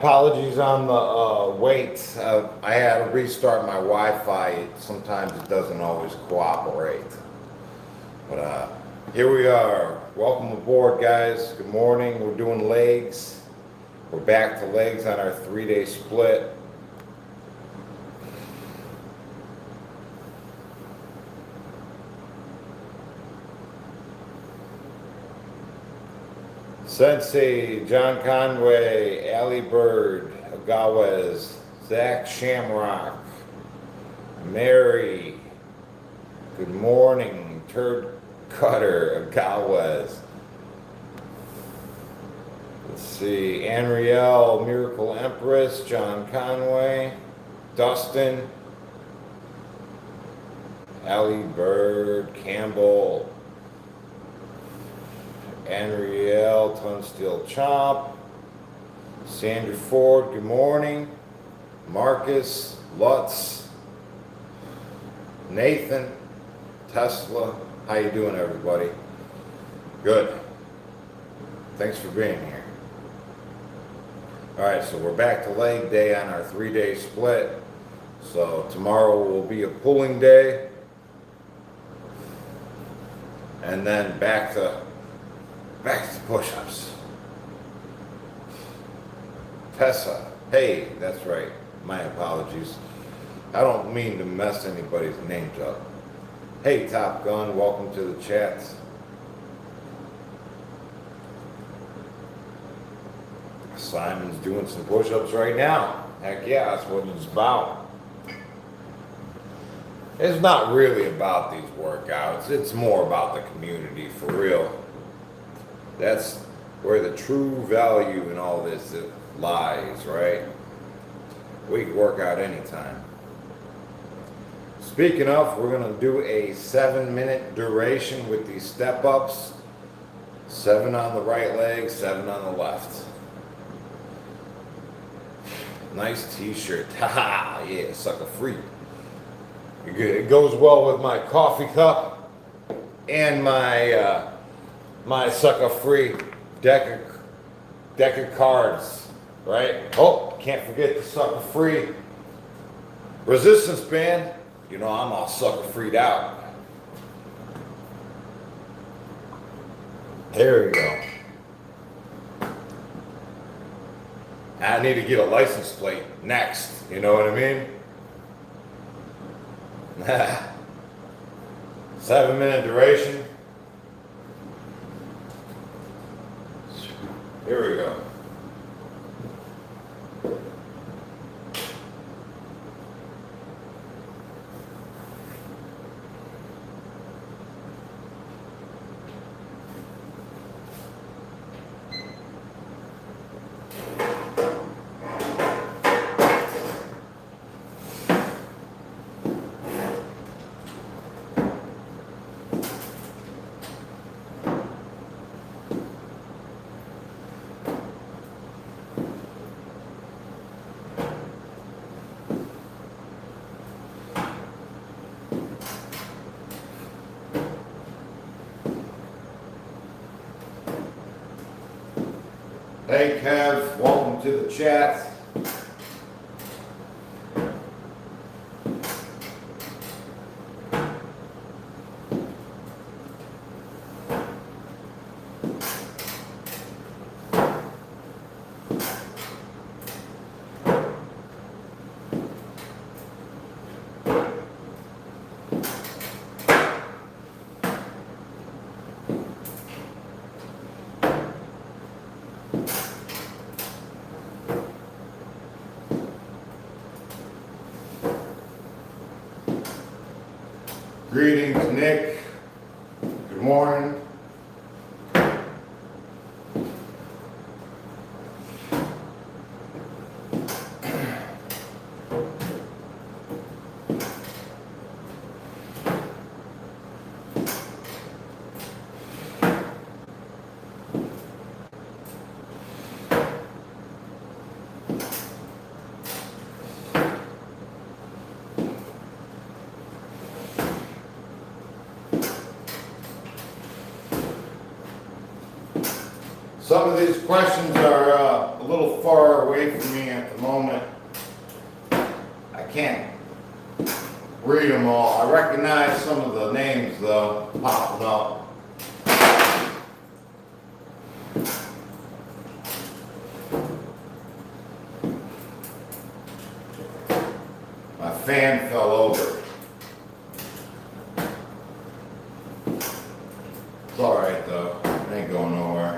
Apologies on the wait. I had to restart my Wi-Fi. Sometimes it doesn't always cooperate. But here we are. Welcome aboard, guys. Good morning. We're doing legs. We're back to legs on our 3-day split. Sensei, John Conway, Ali Bird, Agawez, Zach Shamrock, Mary, good morning, Turd Cutter, Agawez. Let's see, Anrielle, Miracle Empress, John Conway, Dustin, Ali Bird, Campbell, Anrielle, Tunsteel Chop, Sandra Ford, good morning, Marcus, Lutz, Nathan, Tesla, how you doing, everybody? Good. Thanks for being here. All right, so we're back to leg day on our 3-day split. So tomorrow will be a pulling day, and then back to push-ups. Tessa, hey, that's right. My apologies. I don't mean to mess anybody's names up. Hey, Top Gun, welcome to the chat. Simon's doing some push-ups right now. Heck yeah, that's what it's about. It's not really about these workouts. It's more about the community, for real. That's where the true value in all this lies, right? We can work out anytime. Speaking of, we're going to do a 7-minute duration with these step-ups. 7 on the right leg, 7 on the left. Nice t-shirt. Haha, yeah, sucker free. It goes well with my coffee cup and my my sucker-free deck of cards, right? Oh, can't forget the sucker-free resistance band. You know, I'm all sucker-freed out. There we go. I need to get a license plate next, you know what I mean? 7-minute duration. Here we go. Hey Kev, welcome to the chat. Greetings, Nick. Good morning. Some of these questions are a little far away from me at the moment. I can't read them all. I recognize some of the names though, popping up. My fan fell over. It's alright though, it ain't going nowhere.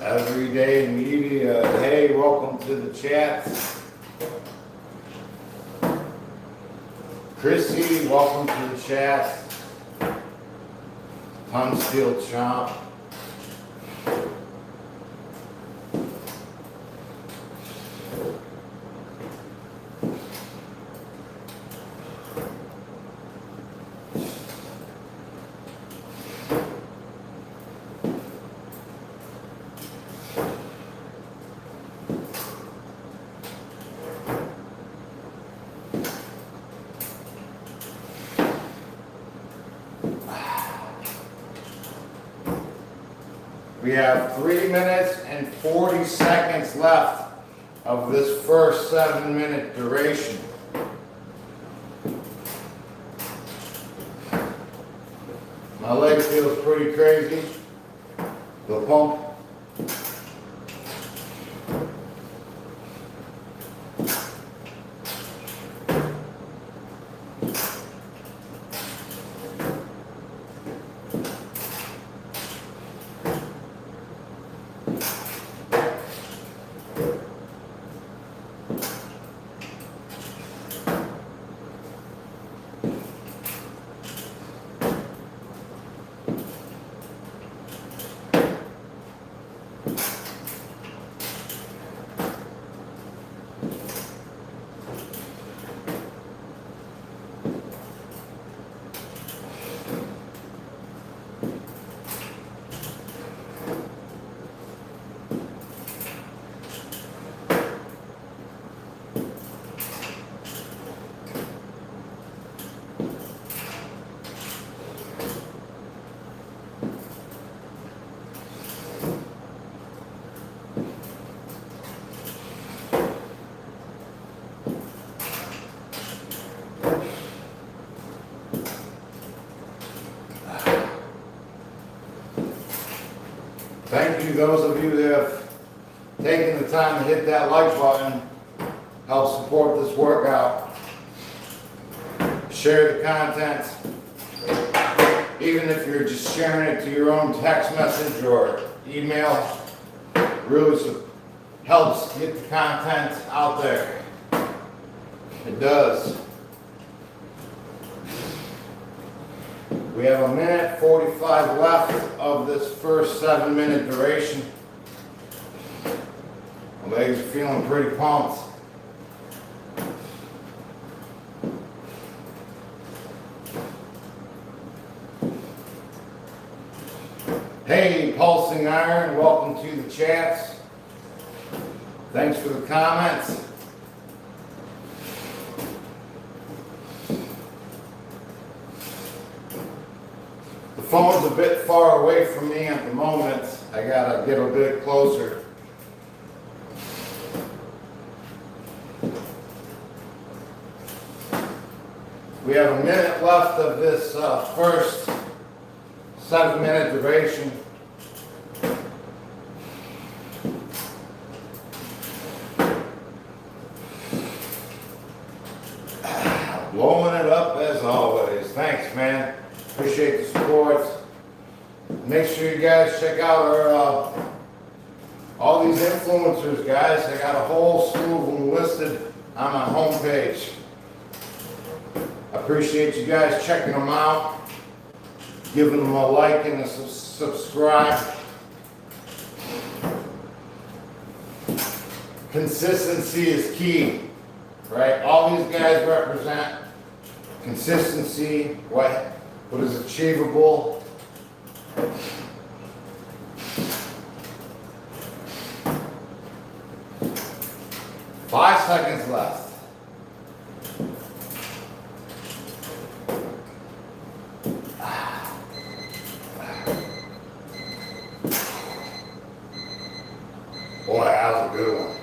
Everyday Media, hey, welcome to the chat. Chrissy, welcome to the chat. Tunsteel Chomp. We have 3 minutes and 40 seconds left of this first 7-minute duration. My leg feels pretty crazy. The pump. Thank you, those of you that have taken the time to hit that like button, help support this workout. Share the content, even if you're just sharing it to your own text message or email, really helps get the content out there. It does. We have 1:45 left of this first 7-minute duration. My legs are feeling pretty pumped. Hey, Pulsing Iron, welcome to the chats. Thanks for the comments. The phone's a bit far away from me at the moment. I gotta get a bit closer. We have 1 minute left of this first 7-minute duration. Blowing it up as always. Thanks, man. Appreciate the support. Make sure you guys check out our all these influencers, guys. I got a whole slew of them listed on my homepage. I appreciate you guys checking them out, giving them a like and a subscribe. Consistency is key, right? All these guys represent consistency, what is achievable. 5 seconds left. Boy, that was a good one.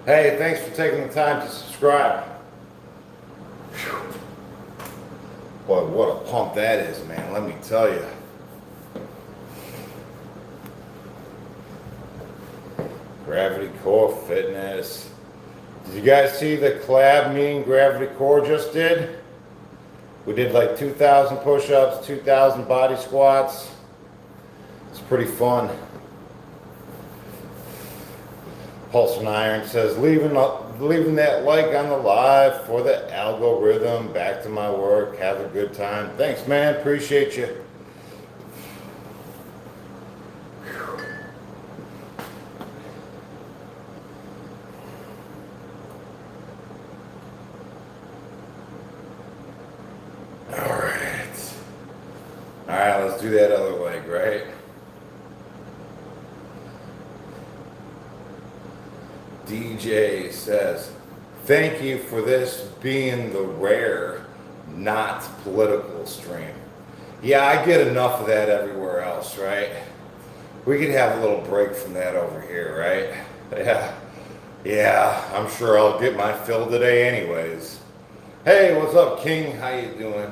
Hey, thanks for taking the time to subscribe. Whew. Boy, what a pump that is, man, let me tell you. Gravity Core Fitness. Did you guys see the collab meeting Gravity Core just did? We did like 2,000 push-ups, 2,000 body squats. It's pretty fun. Pulse and Iron says, leaving that like on the live for the algorithm. Back to my work. Have a good time. Thanks, man. Appreciate you. Alright, let's do that other leg, right? DJ says, thank you for this being the rare, not political stream. Yeah, I get enough of that everywhere else, right? We could have a little break from that over here, right? Yeah, I'm sure I'll get my fill today anyways. Hey, what's up, King? How you doing?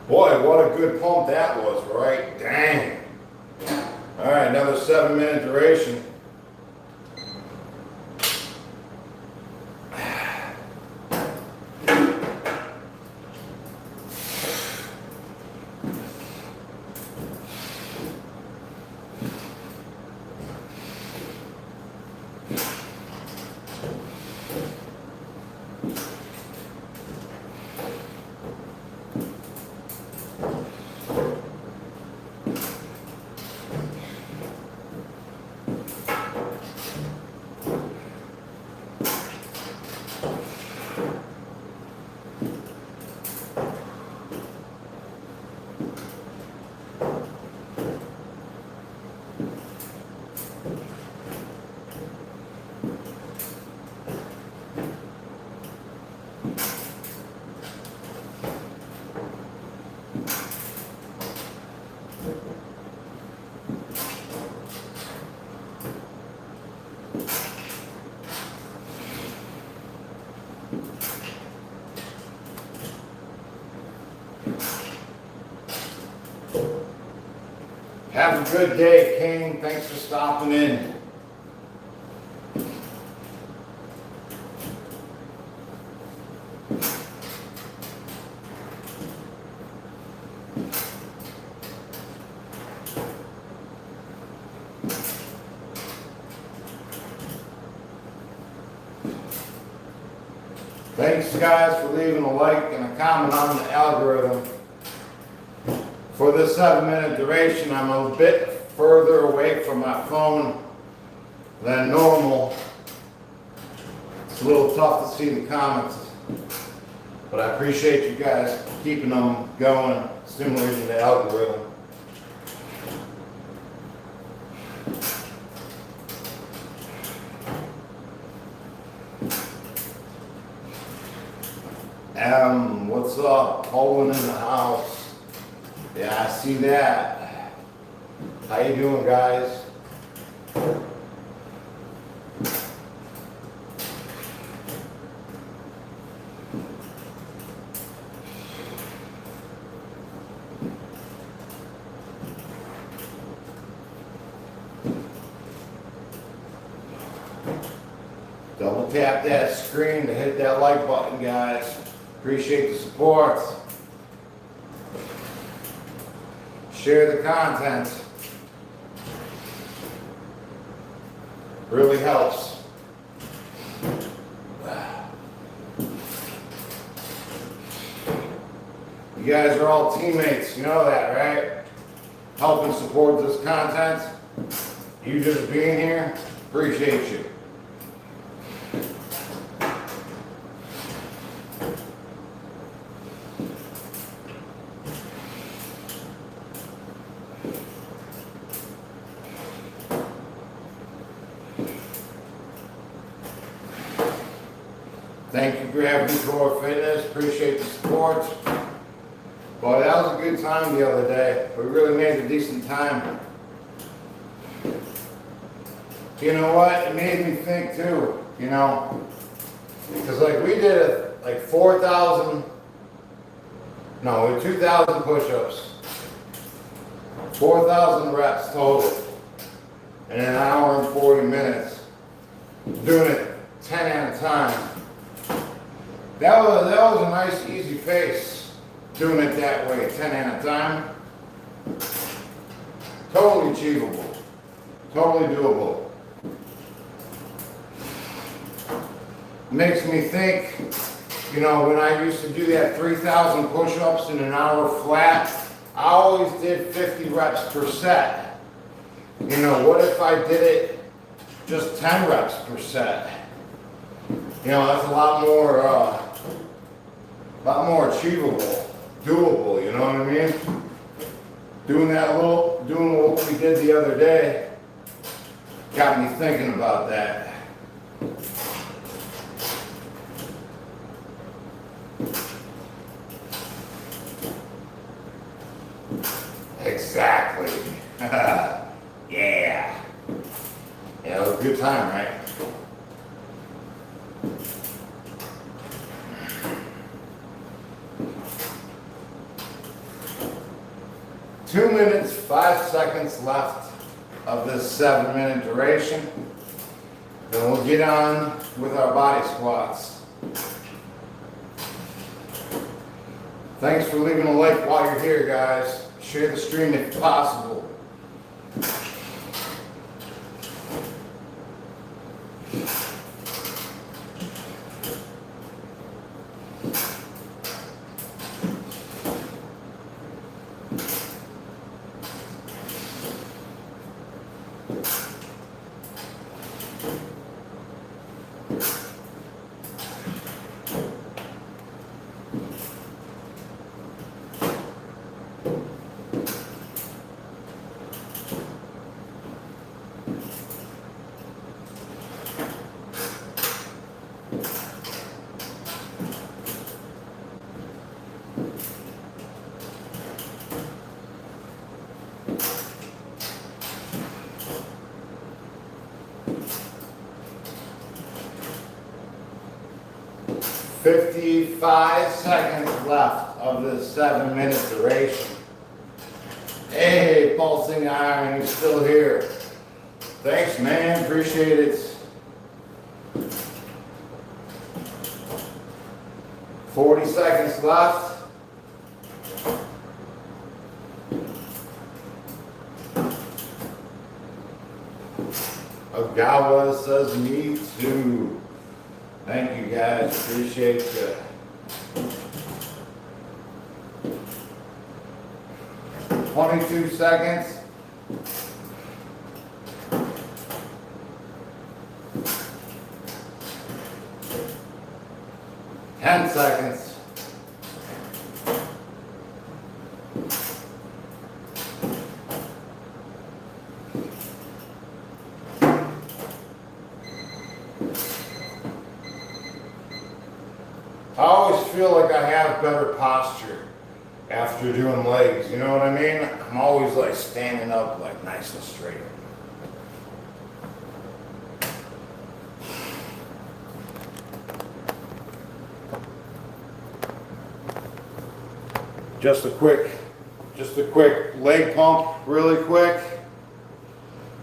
Boy, what a good pump that was, right? Dang. All right, another 7-minute duration. Have a good day, King. Thanks for stopping in. Thanks, guys, for leaving a like and a comment on the algorithm. For this 7-minute duration, I'm a bit further away from my phone than normal. It's a little tough to see the comments, but I appreciate you guys keeping them going, stimulating the algorithm. What's up? Poland in the house. Yeah, I see that. How you doing, guys? Double tap that screen to hit that like button, guys. Appreciate the support. Share the content. Really helps. You guys are all teammates, you know that, right? Helping support this content. You just being here, appreciate you. Thank you, Gravity Core Fitness. Appreciate the support. Well, that was a good time the other day. We really made a decent time. You know what? It made me think too, you know, because like we did like 2,000 push-ups, 4,000 reps total in an hour and 40 minutes, doing it 10 at a time. That was a nice easy pace, doing it that way, 10 at a time. Totally achievable, totally doable. Makes me think, you know, when I used to do that 3,000 push-ups in an hour flat, I always did 50 reps per set. You know, what if I did it just 10 reps per set? You know, that's a lot more achievable, doable, you know what I mean? Doing what we did the other day got me thinking about that. Exactly. Yeah. Yeah, it was a good time, right? Two minutes, 5 seconds left of this 7-minute duration. Then we'll get on with our body squats. Thanks for leaving a like while you're here, guys. Share the stream if possible. "55 seconds left of this 7-minute duration." Hey, Pulsing Iron, you're still here. Thanks, man. Appreciate it. 40 seconds left. Ogawa says me too. Thank you, guys. Appreciate you. 22 seconds. 10 seconds. I always feel like I have better posture after doing legs, you know what I mean? I'm always like standing up like nice and straight. Just a quick leg pump, really quick.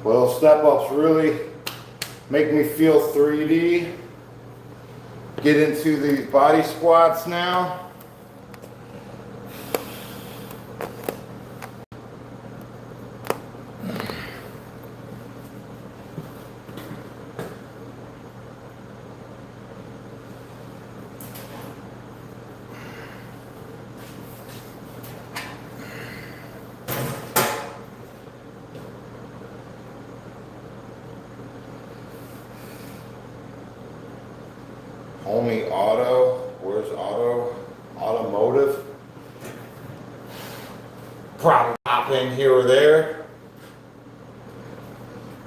Well, step ups really make me feel 3D. Get into these body squats now. Homie Auto, where's Auto? Automotive. Probably hop in here or there.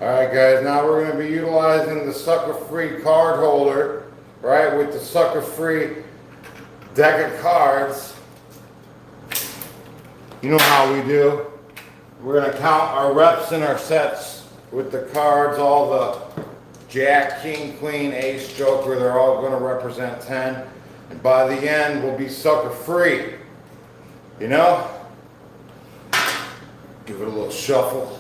Alright guys, now we're going to be utilizing the sucker-free card holder right, with the sucker-free deck of cards. You know how we do. We're gonna count our reps and our sets with the cards, all the Jack, King, Queen, Ace, Joker, they're all gonna represent 10. And by the end, we'll be sucker-free. You know? Give it a little shuffle.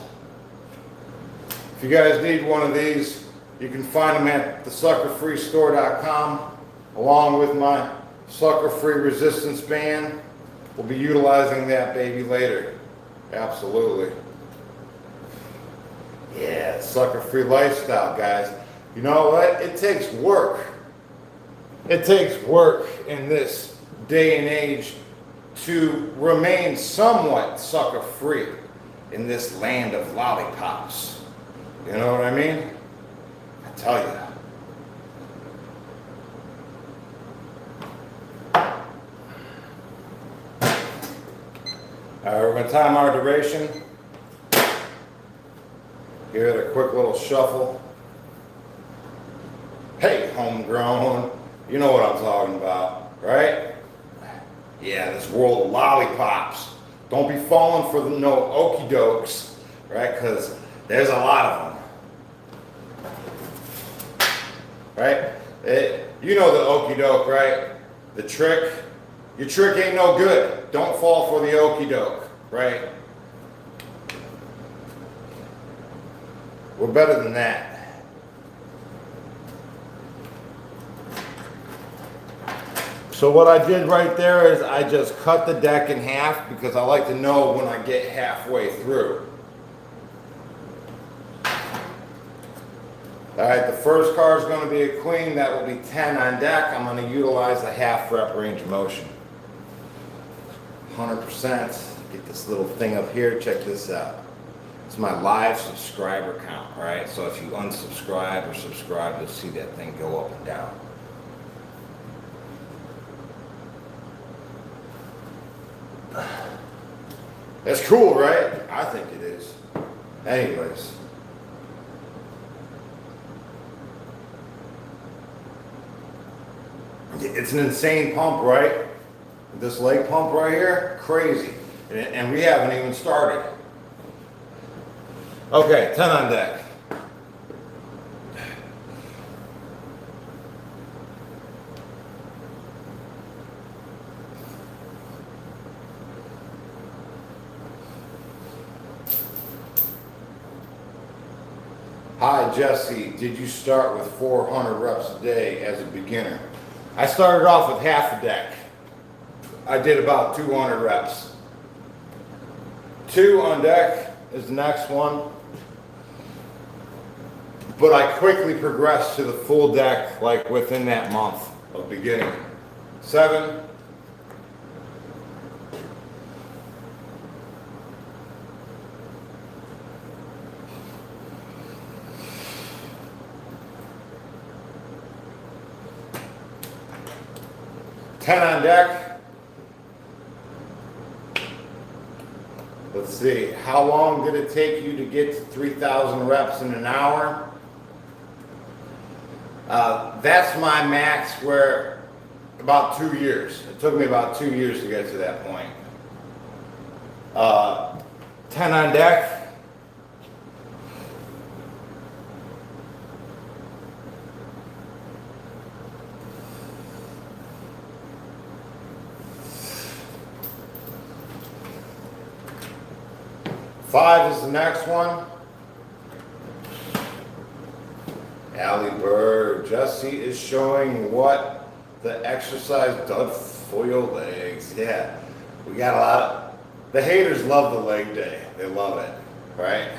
If you guys need one of these, you can find them at thesuckerfreestore.com along with my sucker-free resistance band. We'll be utilizing that baby later. Absolutely. Yeah, sucker-free lifestyle, guys. You know what? It takes work. It takes work in this day and age to remain somewhat sucker-free in this land of lollipops. You know what I mean? I tell you. All right, we're going to time our duration. Give it a quick little shuffle. Hey, homegrown. You know what I'm talking about, right? Yeah, this world of lollipops. Don't be falling for the no okie dokes, right? Because there's a lot of them. Right? You know the okie doke, right? The trick. Your trick ain't no good. Don't fall for the okie doke, right? We're better than that. So what I did right there is I just cut the deck in half because I like to know when I get halfway through. All right, the first card is going to be a queen. That will be 10 on deck. I'm going to utilize the half rep range of motion. 100%. Get this little thing up here. Check this out. It's my live subscriber count, right? So if you unsubscribe or subscribe, you'll see that thing go up and down. That's cool, right? I think it is. Anyways. It's an insane pump, right? This leg pump right here, crazy. And we haven't even started. Okay, 10 on deck. Hi Jesse, did you start with 400 reps a day as a beginner? I started off with half a deck. I did about 200 reps. 2 on deck is the next one. But I quickly progressed to the full deck like within that month of beginning. 7. Ten on deck. Let's see, how long did it take you to get to 3,000 reps in an hour? That's my max, where about 2 years. It took me about 2 years to get to that point. 10 on deck. Five is the next one. Allie Bird, Jesse is showing what the exercise does for your legs. Yeah, we got a lot of, the haters love the leg day. They love it, right?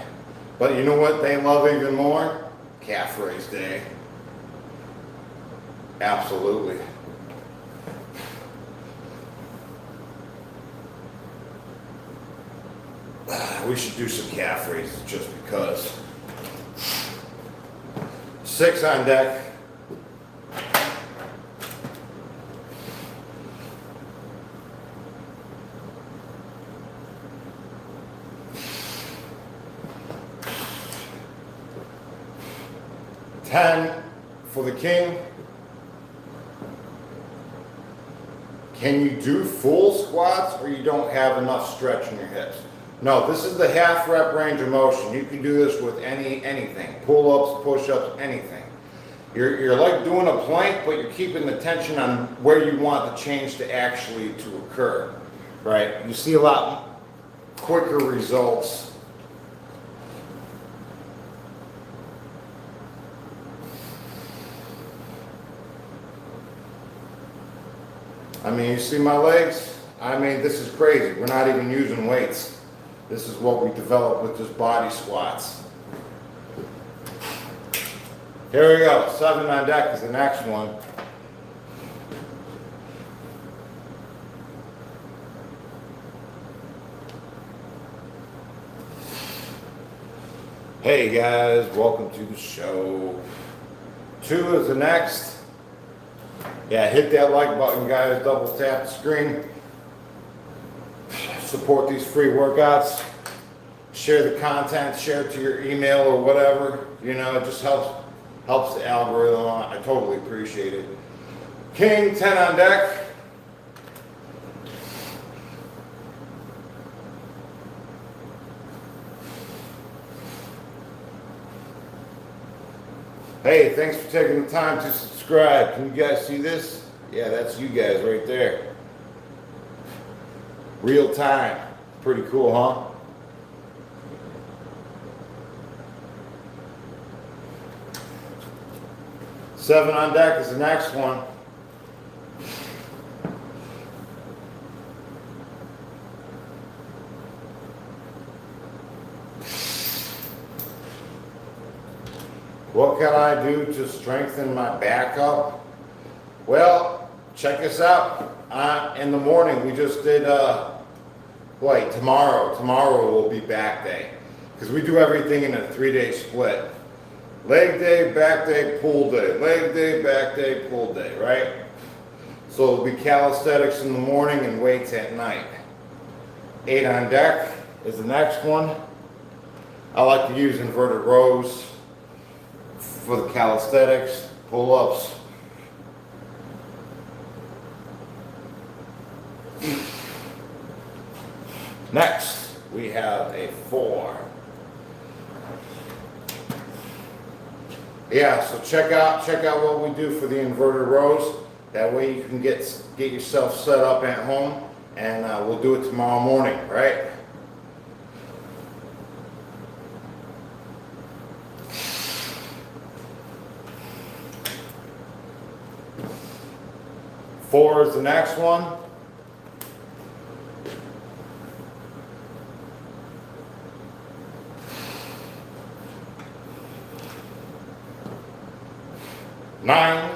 But you know what they love even more? Calf raise day. Absolutely. We should do some calf raises just because. 6 on deck. $10 for the king. can you do full squats or you don't have enough stretch in your hips? No, this is the half rep range of motion. You can do this with anything. Pull-ups, push-ups, anything. You're like doing a plank, but you're keeping the tension on where you want the change to actually to occur, right? You see a lot quicker results. I mean, you see my legs? I mean, this is crazy. We're not even using weights. This is what we developed with just body squats. Here we go. 7 on deck is the next one. Hey guys, welcome to the show. 2 is the next. Yeah, hit that like button, guys. Double tap the screen. Support these free workouts. Share the content, share it to your email or whatever. You know, it just helps the algorithm. I totally appreciate it. King, 10 on deck. Hey, thanks for taking the time to subscribe. Can you guys see this? Yeah, that's you guys right there. Real time. Pretty cool, huh? Seven on deck is the next one. What can I do to strengthen my back up? Well, check this out. In the morning, we just did, tomorrow will be back day. Because we do everything in a 3-day split. Leg day, back day, pull day. Leg day, back day, pull day, right? So it'll be calisthenics in the morning and weights at night. 8 on deck is the next one. I like to use inverted rows for the calisthenics, pull-ups. Next, we have a 4. Yeah, so check out what we do for the inverted rows. That way you can get yourself set up at home, and we'll do it tomorrow morning, right? Four is the next one. Nine.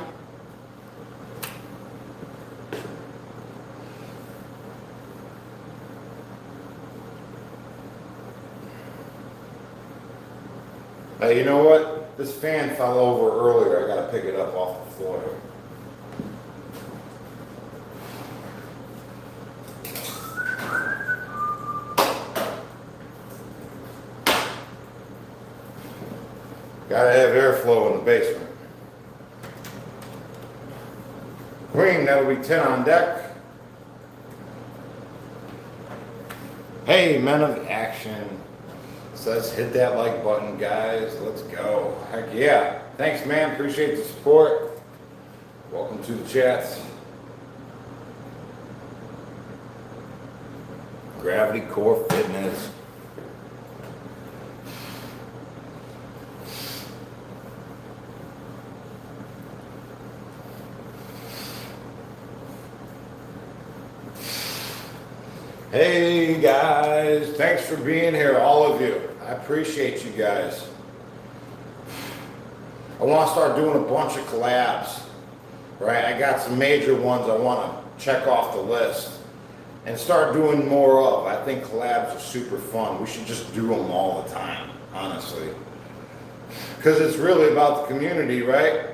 Hey, you know what? This fan fell over earlier. I gotta pick it up off the floor. Gotta have airflow in the basement. Green, that'll be 10 on deck. Hey, men of action. Says hit that like button, guys. Let's go. Heck yeah. Thanks, man. Appreciate the support. Welcome to the chats. Gravity Core Fitness. Hey guys, thanks for being here, all of you. I appreciate you guys. I want to start doing a bunch of collabs, right? I got some major ones I want to check off the list and start doing more of. I think collabs are super fun. We should just do them all the time, honestly. Because it's really about the community, right?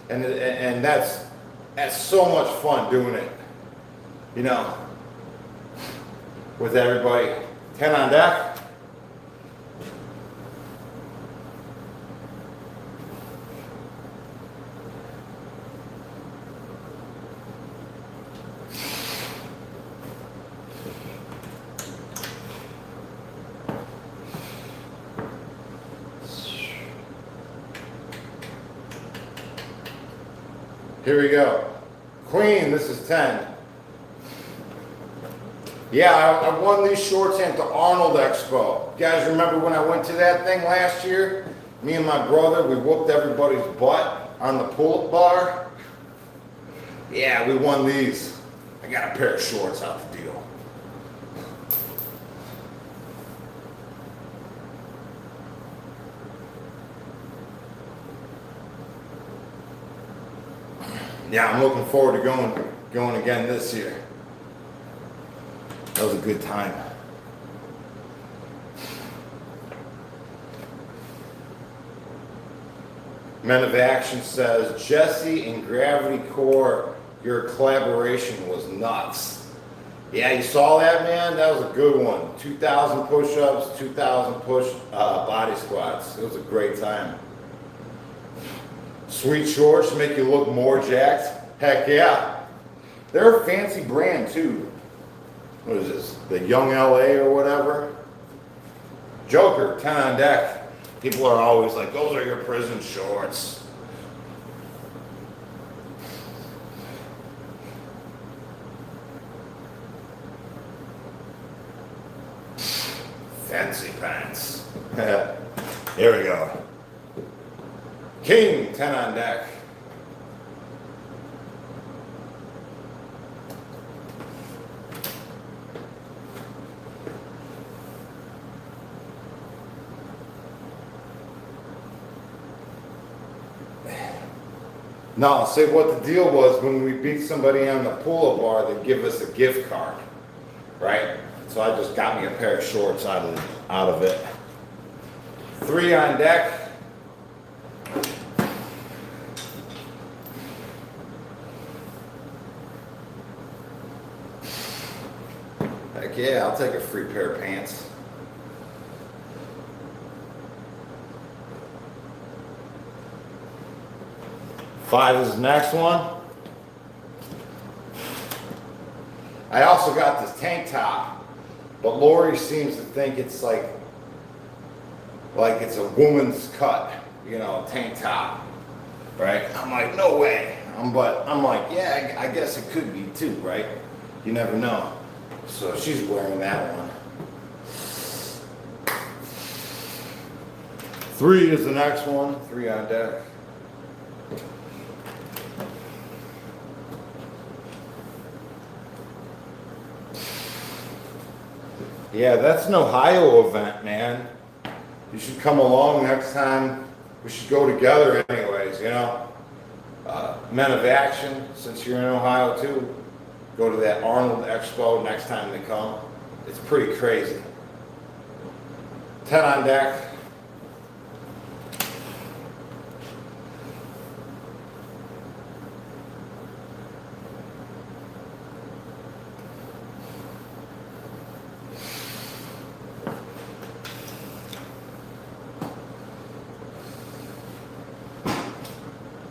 And that's so much fun doing it, you know, with everybody. 10 on deck. Here we go. Queen, this is 10. Yeah, I won these shorts at the Arnold Expo. You guys remember when I went to that thing last year? Me and my brother, we whooped everybody's butt on the pull-up bar. Yeah, we won these. I got a pair of shorts out the deal. Yeah, I'm looking forward to going again this year. That was a good time. Men of Action says, Jesse and Gravity Core, your collaboration was nuts. Yeah, you saw that, man? That was a good one. 2,000 push-ups, 2,000 body squats. It was a great time. Sweet shorts make you look more jacked. Heck yeah. They're a fancy brand too. What is this? The Young LA or whatever? Joker, 10 on deck. People are always like, those are your prison shorts. Fancy pants. Here we go. King, 10 on deck. No, say what the deal was when we beat somebody on the pull-up bar, they'd give us a gift card, right? So I just got me a pair of shorts out of it. 3 on deck. Heck yeah, I'll take a free pair of pants. Five is the next one. I also got this tank top, but Lori seems to think it's like it's a woman's cut, you know, tank top, right? I'm like, no way. I'm like, yeah, I guess it could be too, right? You never know. So she's wearing that one. 3 is the next one. 3 on deck. Yeah, that's an Ohio event, man. You should come along next time. We should go together anyways, you know. Men of Action, since you're in Ohio too, go to that Arnold Expo next time they come. It's pretty crazy. 10 on deck.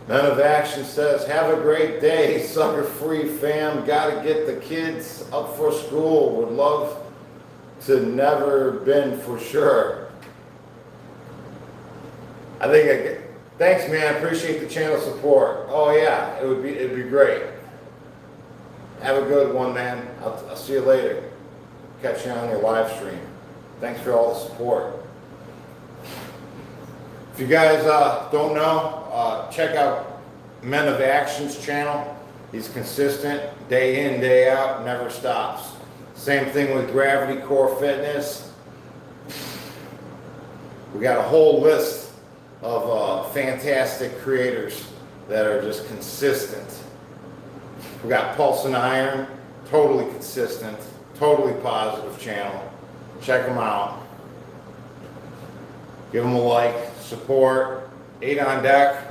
Men of Action says, have a great day, sucker free fam. Gotta get the kids up for school. Would love to never been for sure. Thanks man, I appreciate the channel support. Oh yeah, it'd be great. Have a good one, man. I'll see you later. Catch you on your live stream. Thanks for all the support. If you guys don't know, check out Men of Action's channel. He's consistent, day in, day out, never stops. Same thing with Gravity Core Fitness. We got a whole list of fantastic creators that are just consistent. We got Pulse and Iron, totally consistent, totally positive channel. Check them out. Give them a like, support. 8 on deck.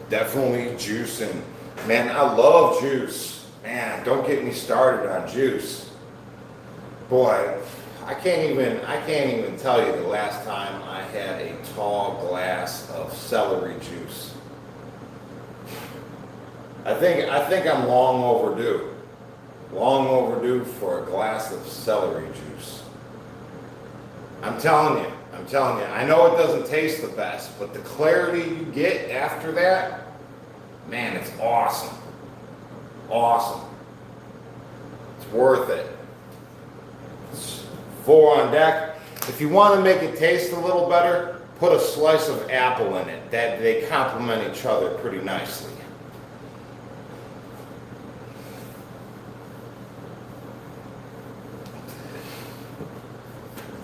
Definitely juicing. Man, I love juice. Man, don't get me started on juice. Boy, I can't even tell you the last time I had a tall glass of celery juice. I think I'm long overdue. Long overdue for a glass of celery juice. I'm telling you. I know it doesn't taste the best, but the clarity you get after that, man, it's awesome. Awesome. It's worth it. It's 4 on deck. If you want to make it taste a little better, put a slice of apple in it. That they complement each other pretty nicely.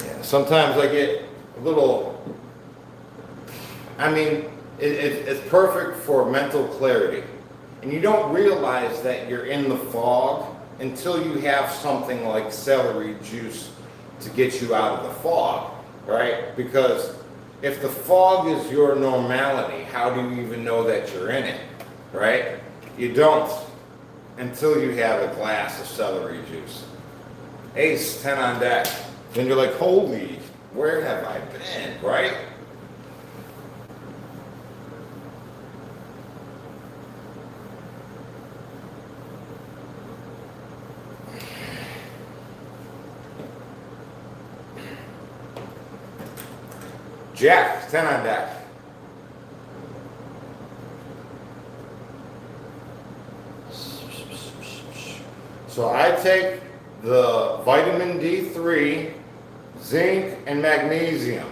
Yeah, sometimes I get a little, it's perfect for mental clarity. And you don't realize that you're in the fog until you have something like celery juice to get you out of the fog, right? Because if the fog is your normality, how do you even know that you're in it, right? You don't until you have a glass of celery juice. Ace, 10 on deck. Then you're like, holy, where have I been, right? Jack, 10 on deck. So I take the vitamin D3, zinc, and magnesium.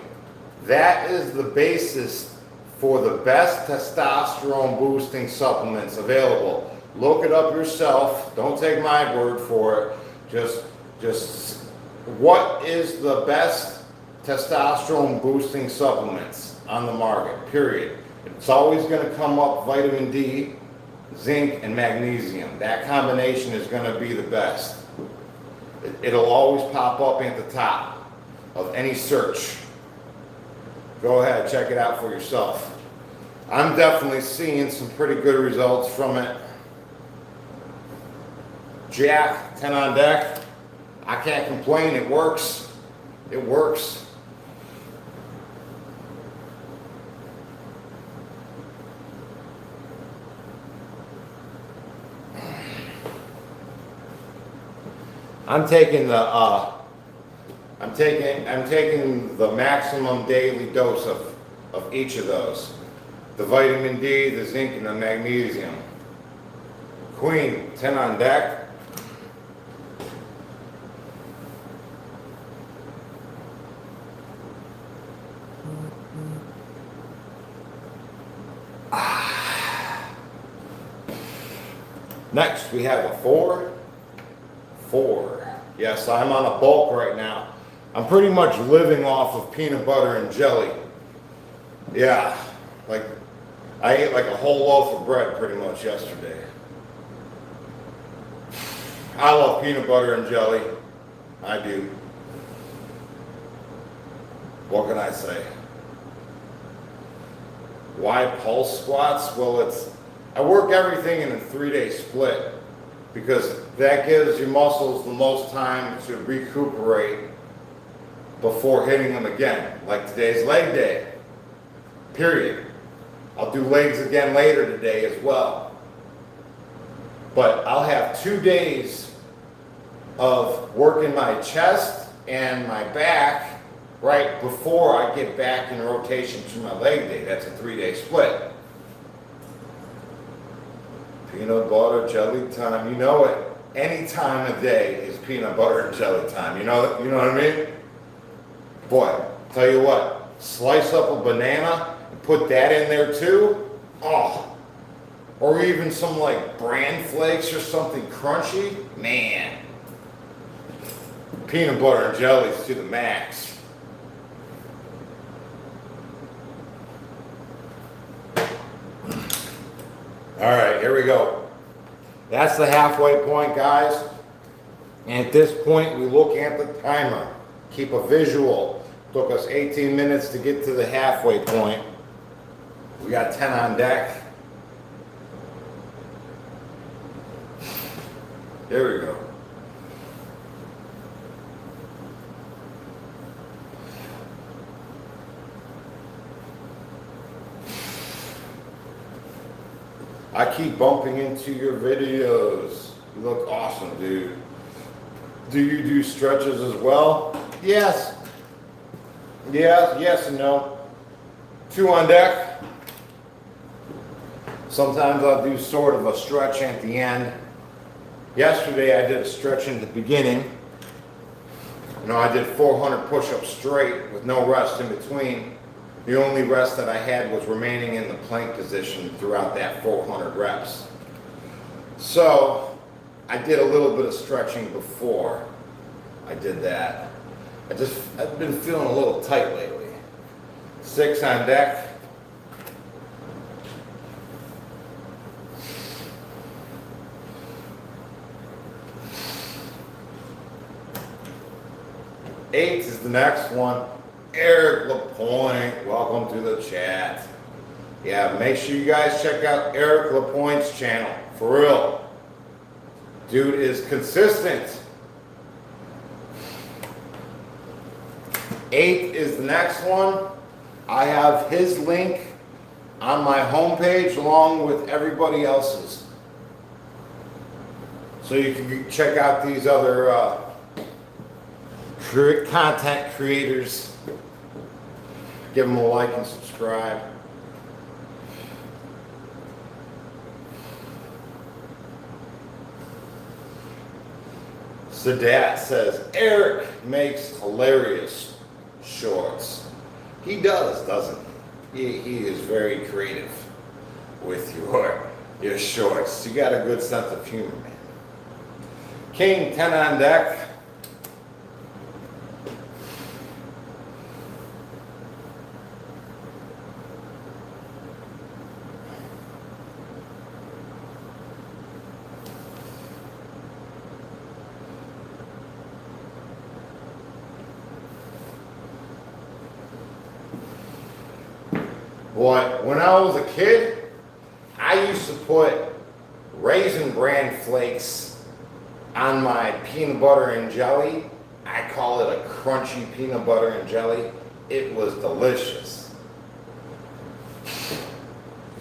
That is the basis for the best testosterone boosting supplements available. Look it up yourself. Don't take my word for it. Just what is the best testosterone boosting supplements on the market, period. It's always going to come up vitamin D, zinc, and magnesium. That combination is going to be the best. It'll always pop up at the top of any search. Go ahead, check it out for yourself. I'm definitely seeing some pretty good results from it. Jack, 10 on deck. I can't complain, it works. It works. I'm taking the maximum daily dose of each of those. The vitamin D, the zinc, and the magnesium. Queen, 10 on deck. Next, we have a 4. Yes, I'm on a bulk right now. I'm pretty much living off of peanut butter and jelly. Yeah, like I ate like a whole loaf of bread pretty much yesterday. I love peanut butter and jelly. I do. What can I say? Why pulse squats? Well, I work everything in a 3-day split, because that gives your muscles the most time to recuperate before hitting them again. Like today's leg day, period. I'll do legs again later today as well. But I'll have 2 days of working my chest and my back right before I get back in rotation to my leg day. That's a 3-day split. Peanut butter, jelly time, you know it. Any time of day is peanut butter and jelly time. You know what I mean? Boy, tell you what, slice up a banana and put that in there too. Oh, or even some like bran flakes or something crunchy. Man, peanut butter and jelly is to the max. All right, here we go. That's the halfway point, guys. And at this point, we look at the timer. Keep a visual. Took us 18 minutes to get to the halfway point. We got 10 on deck. There we go. I keep bumping into your videos. You look awesome, dude. Do you do stretches as well? Yes. Yes and no. 2 on deck. Sometimes I'll do sort of a stretch at the end. Yesterday I did a stretch in the beginning. You know, I did 400 push-ups straight with no rest in between. The only rest that I had was remaining in the plank position throughout that 400 reps. So I did a little bit of stretching before I did that. I've been feeling a little tight lately. 6 on deck. Eight is the next one. Eric LaPointe, welcome to the chat. Yeah, make sure you guys check out Eric LaPointe's channel. For real. Dude is consistent. 8 is the next one. I have his link on my homepage along with everybody else's. So you can check out these other content creators. Give them a like and subscribe. Sadat says, Eric makes hilarious shorts. He does, doesn't he? He is very creative with your shorts. You got a good sense of humor, man. King, 10 on deck. Boy, when I was a kid, I used to put Raisin Bran flakes on my peanut butter and jelly. I call it a crunchy peanut butter and jelly. It was delicious.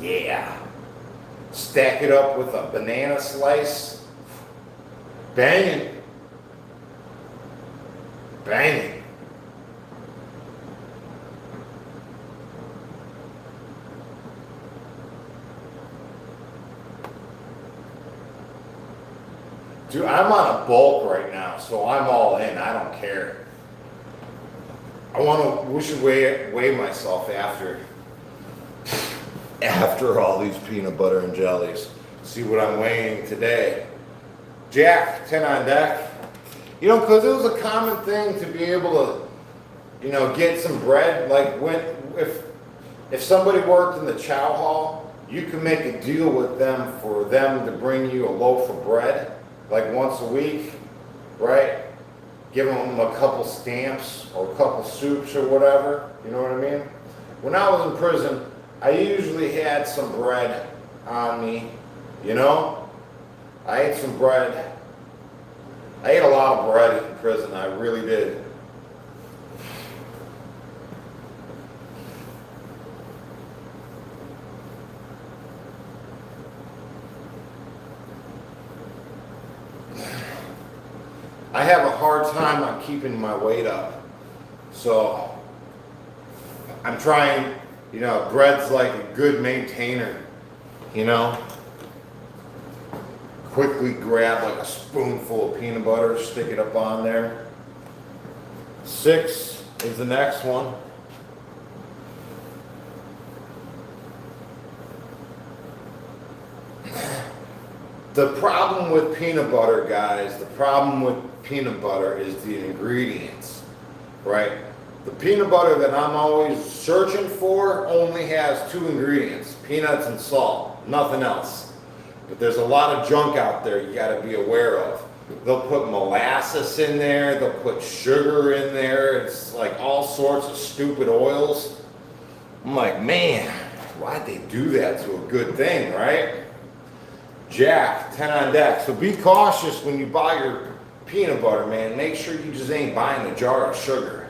Yeah. Stack it up with a banana slice. Banging. Banging. Dude, I'm on a bulk right now, so I'm all in. I don't care. We should weigh myself after all these peanut butter and jellies. See what I'm weighing today. Jack, 10 on deck. You know, because it was a common thing to be able to, you know, get some bread. Like if somebody worked in the chow hall, you could make a deal with them for them to bring you a loaf of bread. Like once a week, right? Give them a couple stamps or a couple soups or whatever, you know what I mean? When I was in prison, I usually had some bread on me, you know? I ate some bread. I ate a lot of bread in prison, I really did. I have a hard time on keeping my weight up. So I'm trying, you know, bread's like a good maintainer, you know. Quickly grab like a spoonful of peanut butter, stick it up on there. 6 is the next one. The problem with peanut butter, guys, the problem with peanut butter is the ingredients, right? The peanut butter that I'm always searching for only has 2 ingredients, peanuts and salt, nothing else. But there's a lot of junk out there you gotta be aware of. They'll put molasses in there, they'll put sugar in there, it's like all sorts of stupid oils. I'm like, man, why'd they do that to a good thing, right? Jack, 10 on deck. So be cautious when you buy your peanut butter, man. Make sure you just ain't buying a jar of sugar.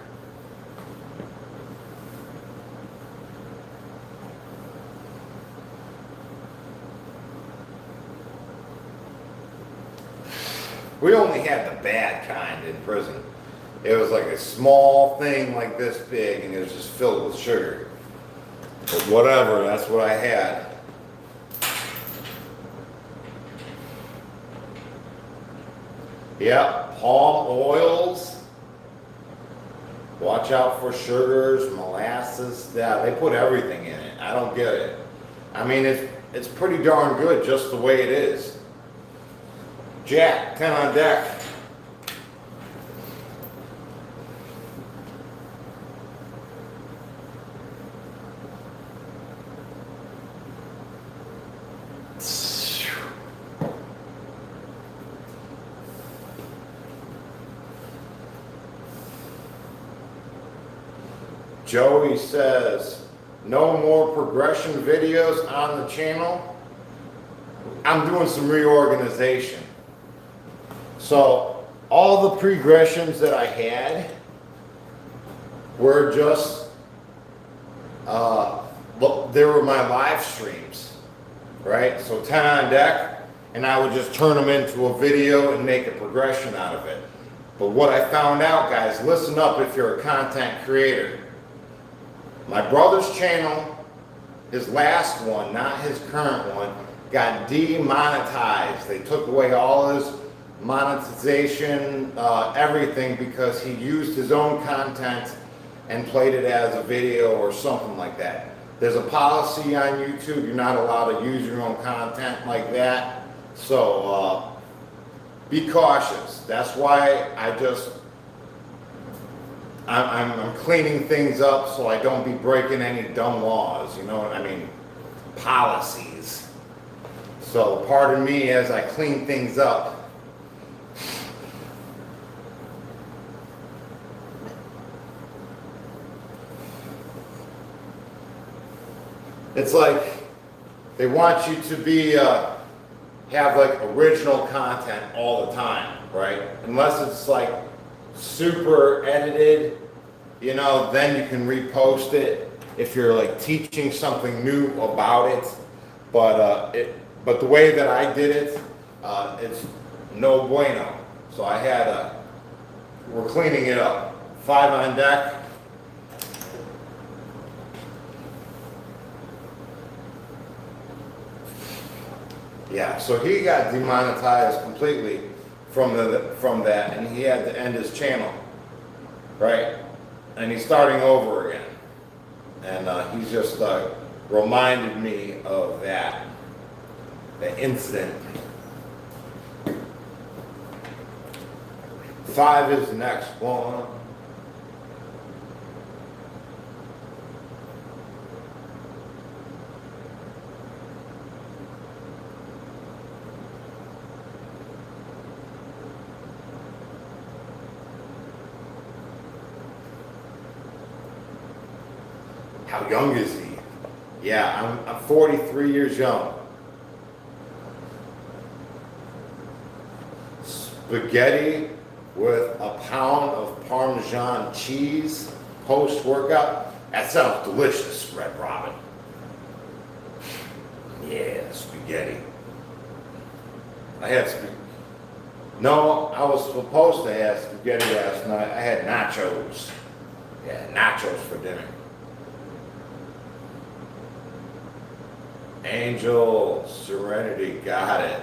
We only had the bad kind in prison. It was like a small thing like this big, and it was just filled with sugar. But whatever, that's what I had. Yep, palm oils. Watch out for sugars, molasses. Yeah, they put everything in it. I don't get it. I mean, it's pretty darn good just the way it is. Jack, 10 on deck. Joey says, no more progression videos on the channel. I'm doing some reorganization. So all the progressions that I had were just, they were my live streams, right? So 10 on deck, and I would just turn them into a video and make a progression out of it. But what I found out, guys, listen up if you're a content creator. My brother's channel, his last one, not his current one, got demonetized. They took away all his monetization, everything, because he used his own content and played it as a video or something like that. There's a policy on YouTube, you're not allowed to use your own content like that. So be cautious. That's why I'm cleaning things up so I don't be breaking any dumb laws, you know what I mean? Policies. So pardon me as I clean things up. It's like they want you to be, have like original content all the time, right? Unless it's like super edited, you know, then you can repost it if you're like teaching something new about it. But the way that I did it, it's no bueno. So I had we're cleaning it up. 5 on deck. Yeah, so he got demonetized completely from that, and he had to end his channel, right? And he's starting over again, and he's just reminded me of that, the incident. 5 is the next one. How young is he? Yeah, I'm 43 years young. Spaghetti with a pound of Parmesan cheese post-workout. That sounds delicious, Red Robin. Yeah, spaghetti. I had spaghetti. No, I was supposed to have spaghetti last night. I had nachos. Yeah, nachos for dinner. Angel, Serenity, got it.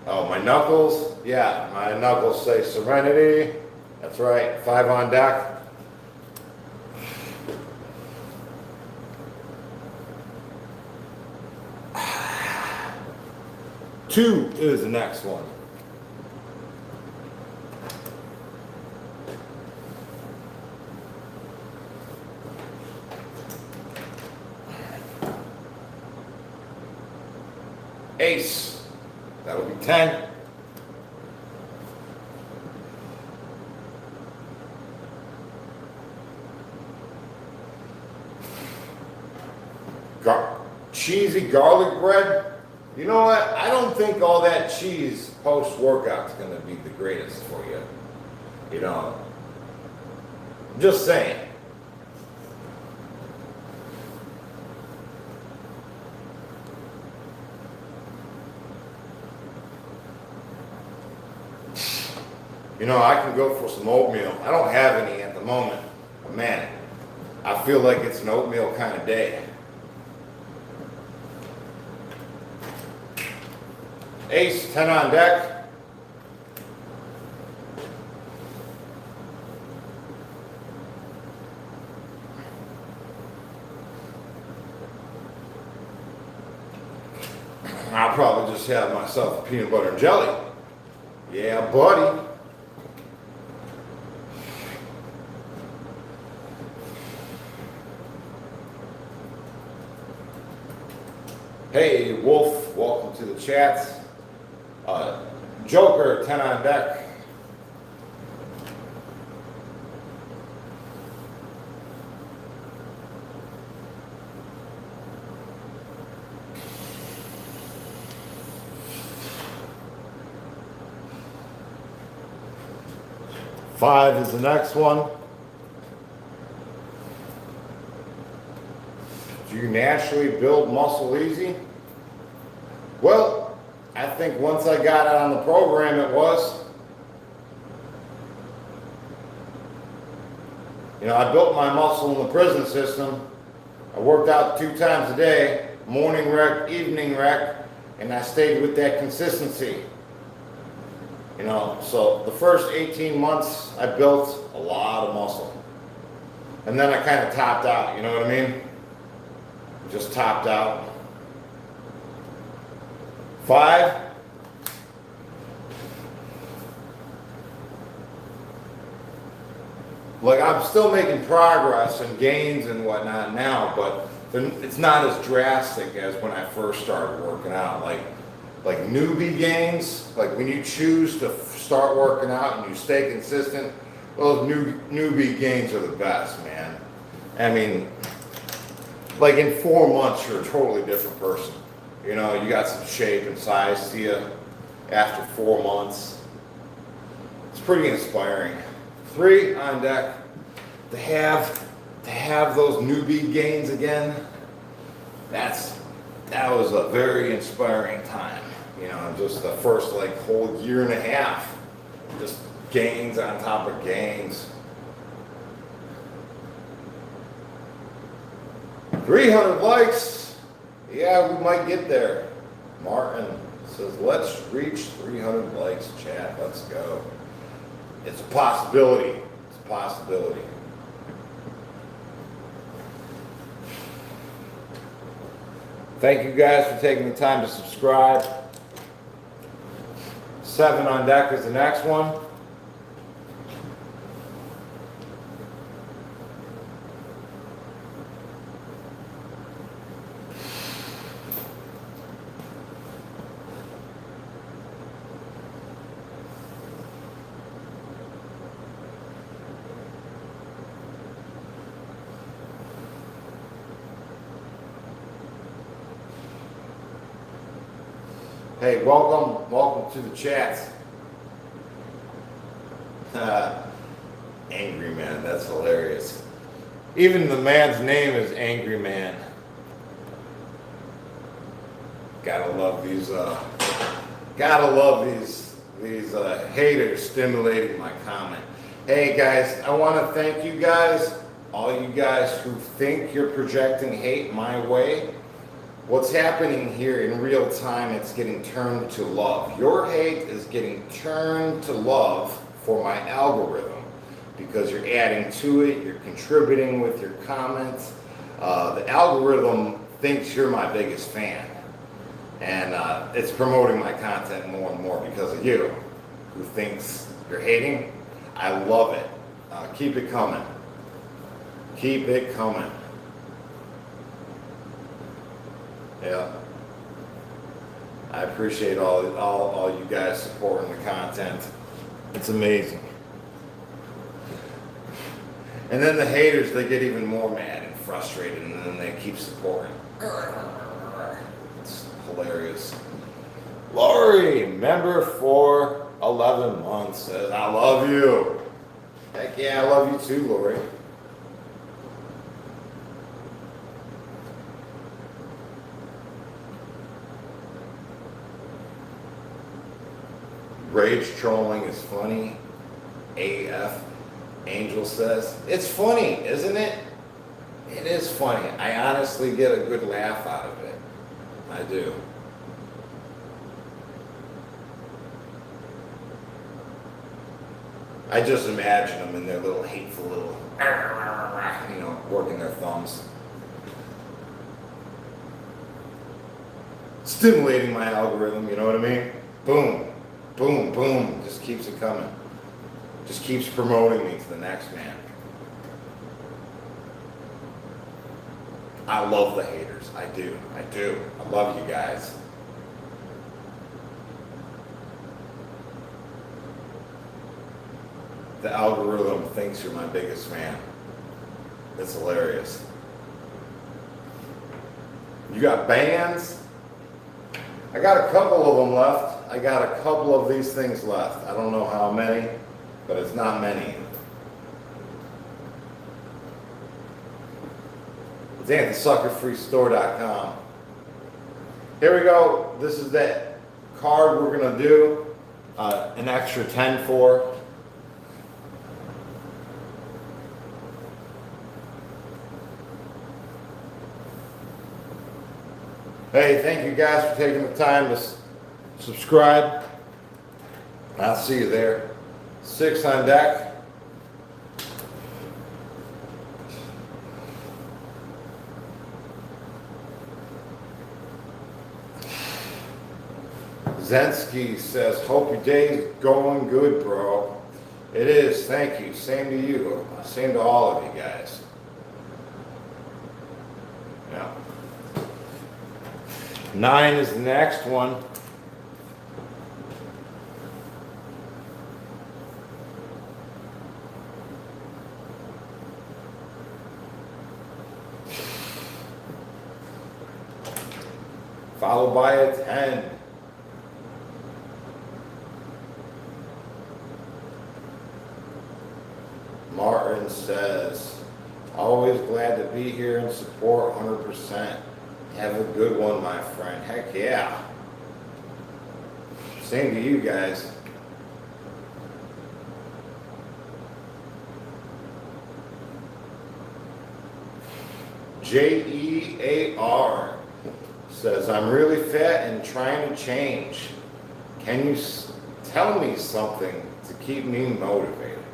Oh, my knuckles? Yeah, my knuckles say Serenity. That's right, 5 on deck. Two is the next one. Ace, that would be 10. Cheesy garlic bread. You know what? I don't think all that cheese post-workout is going to be the greatest for you. You know, I'm just saying. You know, I can go for some oatmeal. I don't have any at the moment, but man, I feel like it's an oatmeal kind of day. Ace, 10 on deck. I'll probably just have myself a peanut butter and jelly. Yeah, buddy. Hey, Wolf, welcome to the chats. Joker, 10 on deck. Five is the next one. Do you naturally build muscle easy? Well, I think once I got it on the program, it was. You know, I built my muscle in the prison system. I worked out 2 times a day, morning rec, evening rec, and I stayed with that consistency. You know, so the first 18 months, I built a lot of muscle. And then I kind of topped out, you know what I mean? Just topped out. 5. Like, I'm still making progress and gains and whatnot now, but it's not as drastic as when I first started working out. Like newbie gains, like when you choose to start working out and you stay consistent, those newbie gains are the best, man. I mean, like in 4 months, you're a totally different person. You know, you got some shape and size to you after 4 months. It's pretty inspiring. 3 on deck. To have those newbie gains again, that was a very inspiring time. You know, just the first like whole year and a half, just gains on top of gains. 300 likes. Yeah, we might get there. Martin says, let's reach 300 likes, chat. Let's go. It's a possibility. It's a possibility. Thank you guys for taking the time to subscribe. 7 on deck is the next one. Hey, welcome to the chat. Angry Man, that's hilarious. Even the man's name is Angry Man. Gotta love these haters stimulating my comment. Hey guys, I want to thank you guys, all you guys who think you're projecting hate my way. What's happening here in real time, it's getting turned to love. Your hate is getting turned to love for my algorithm because you're adding to it, you're contributing with your comments. The algorithm thinks you're my biggest fan. And it's promoting my content more and more because of you, who thinks you're hating. I love it. Keep it coming. Keep it coming. Yeah, I appreciate all you guys supporting the content. It's amazing. And then the haters, they get even more mad and frustrated, and then they keep supporting. It's hilarious. Lori, member for 11 months, says, I love you. Heck yeah, I love you too, Lori. Rage trolling is funny. AF, Angel says. It's funny, isn't it? It is funny. I honestly get a good laugh out of it. I do. I just imagine them in their little hateful little, working their thumbs. Stimulating my algorithm, you know what I mean? Boom, boom, boom. Just keeps it coming. Just keeps promoting me to the next man. I love the haters. I do. I love you guys. The algorithm thinks you're my biggest fan. It's hilarious. You got bands? I got a couple of them left. I got a couple of these things left. I don't know how many, but it's not many. It's at thesuckerfreestore.com. Here we go. This is that card we're going to do an extra 10 for. Hey, thank you guys for taking the time to subscribe. I'll see you there. 6 on deck. Zensky says, hope your day's going good, bro. It is, thank you. Same to you. Same to all of you guys. Yeah. 9 is the next one. Followed by a 10. Martin says, always glad to be here and support 100%. Have a good one, my friend. Heck yeah. Same to you guys. JEAR says, I'm really fat and trying to change. Can you tell me something to keep me motivated?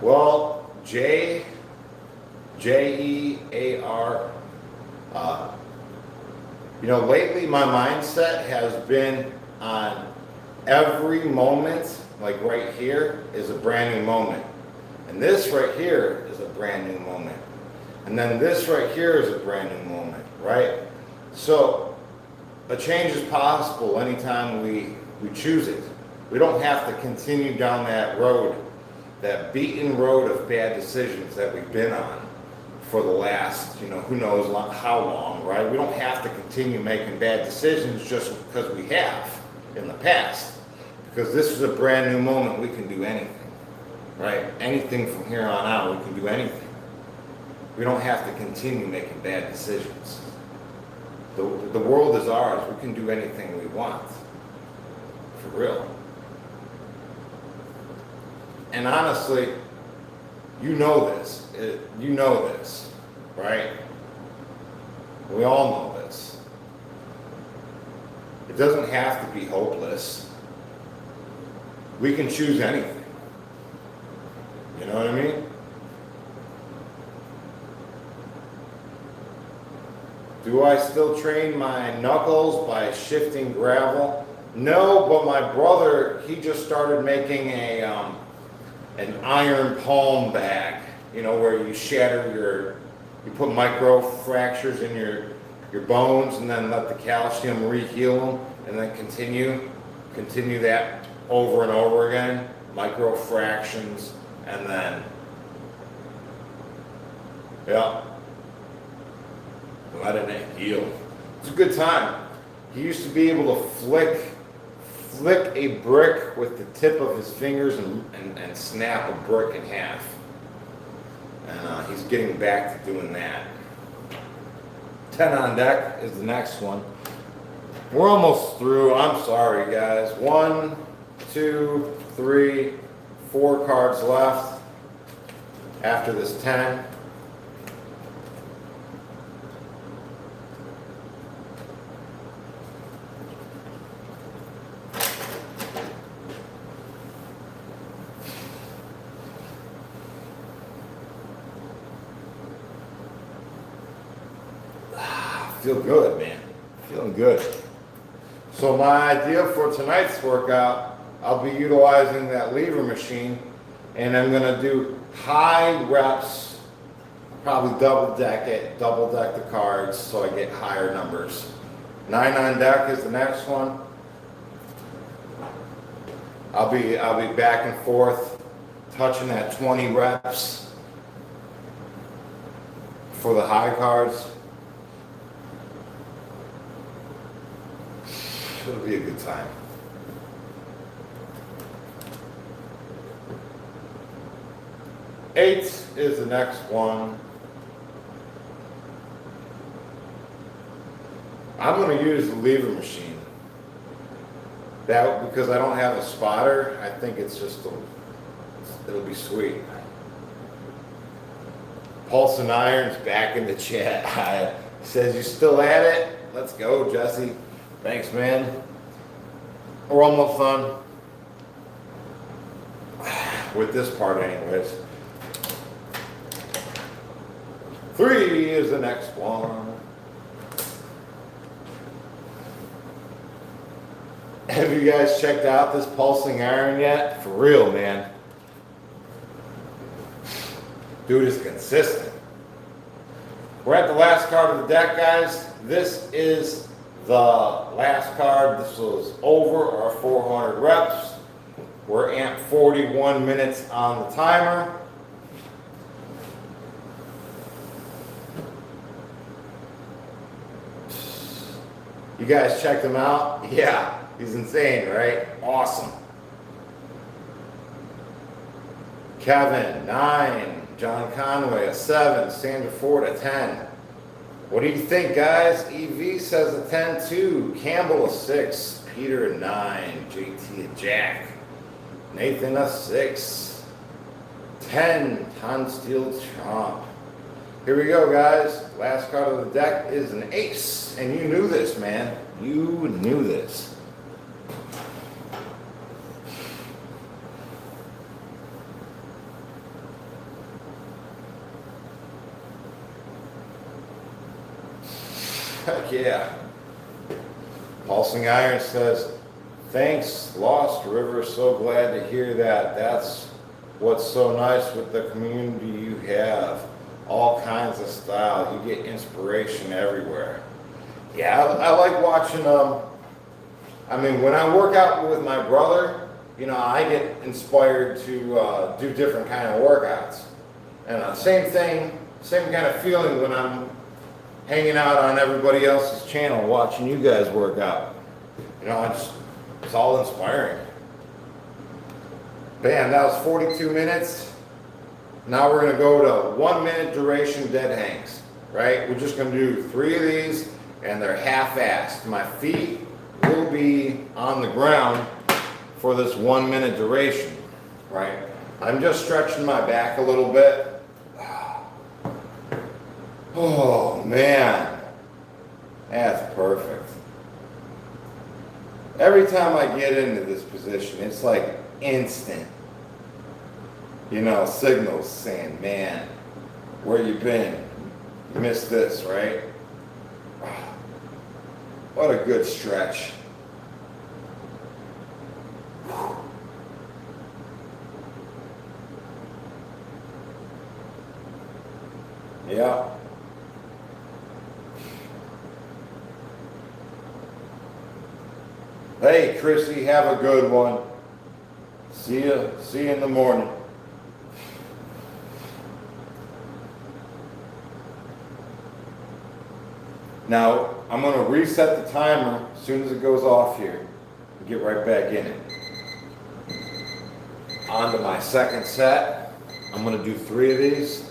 Well, JEAR, lately my mindset has been on every moment, like right here is a brand new moment. And this right here is a brand new moment. And then this right here is a brand new moment, right? So a change is possible anytime we choose it. We don't have to continue down that road, that beaten road of bad decisions that we've been on for the last, who knows how long, right? We don't have to continue making bad decisions just because we have in the past. Because this is a brand new moment, we can do anything, right? Anything from here on out, we can do anything. We don't have to continue making bad decisions. The world is ours. We can do anything we want. For real. And honestly, you know this. You know this, right? We all know this. It doesn't have to be hopeless. We can choose anything. You know what I mean? Do I still train my knuckles by shifting gravel? No, but my brother, he just started making an iron palm bag, where you shatter you put micro fractures in your bones and then let the calcium re-heal them and then continue that over and over again, micro fractions, and then, yeah, letting it heal. It's a good time. He used to be able to flick a brick with the tip of his fingers and snap a brick in half. And he's getting back to doing that. 10 on deck is the next one. We're almost through. I'm sorry, guys. 1, 2, 3, 4 cards left after this 10. Feel good, man. Feeling good. So my idea for tonight's workout, I'll be utilizing that lever machine, and I'm gonna do high reps, probably double deck the cards so I get higher numbers. 9 on deck is the next one. I'll be back and forth, touching that 20 reps for the high cards. It'll be a good time. Eight is the next one. I'm going to use the lever machine. That because I don't have a spotter, I think it'll be sweet. Pulse and Iron's back in the chat. Says you still at it? Let's go, Jesse. Thanks, man. We're almost done with this part anyways. 3 is the next one. Have you guys checked out this pulsing iron yet? For real, man. Dude is consistent. We're at the last card of the deck, guys. This is the last card. This was over our 400 reps. We're at 41 minutes on the timer. You guys checked him out? Yeah, he's insane, right? Awesome. Kevin, 9. John Conway, a 7. Sandra Ford, a 10. What do you think, guys? EV says a 10 too. Campbell, a 6. Peter, a 9. JT, a Jack. Nathan, a 6. 10. Ton Steel Chomp. Here we go, guys. Last card of the deck is an ace. And you knew this, man. You knew this. Heck yeah. Pulsing Iron says, thanks, Lost River. So glad to hear that. That's what's so nice with the community you have. All kinds of style. You get inspiration everywhere. Yeah, I like watching, I mean, when I work out with my brother, you know, I get inspired to do different kind of workouts. And same thing, same kind of feeling when I'm hanging out on everybody else's channel, watching you guys work out. You know, it's all inspiring. Bam, that was 42 minutes. Now we're gonna go to 1 minute duration dead hangs, right? We're just gonna do 3 of these, and they're half-assed. My feet will be on the ground for this 1 minute duration, right? I'm just stretching my back a little bit. Oh man, that's perfect. Every time I get into this position, it's like instant, you know, signals saying, man, where you been? You missed this, right? What a good stretch. Yeah. Hey, Chrissy, have a good one. See you in the morning. Now, I'm going to reset the timer as soon as it goes off here and get right back in it. On to my second set. I'm going to do 3 of these.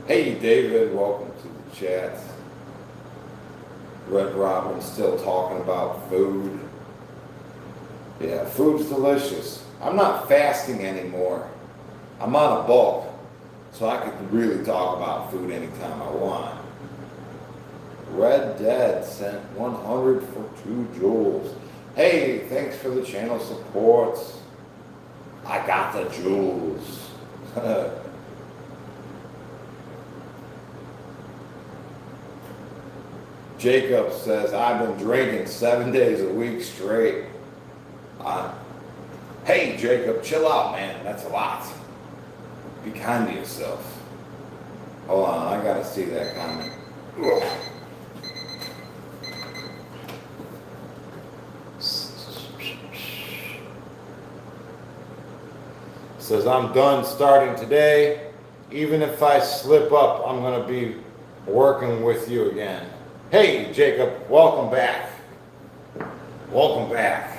Hey David, welcome to the chat. Red Robin still talking about food. Yeah, food's delicious. I'm not fasting anymore. I'm on a bulk, so I could really talk about food anytime I want. Red Dead sent 100 for 2 jewels. Hey, thanks for the channel supports. I got the jewels. Jacob says, I've been drinking 7 days a week straight. Hey Jacob, chill out, man. That's a lot. Be kind to yourself. Hold on, I gotta see that comment. Ugh. Says, I'm done starting today. Even if I slip up, I'm gonna be working with you again. Hey Jacob, welcome back. Welcome back.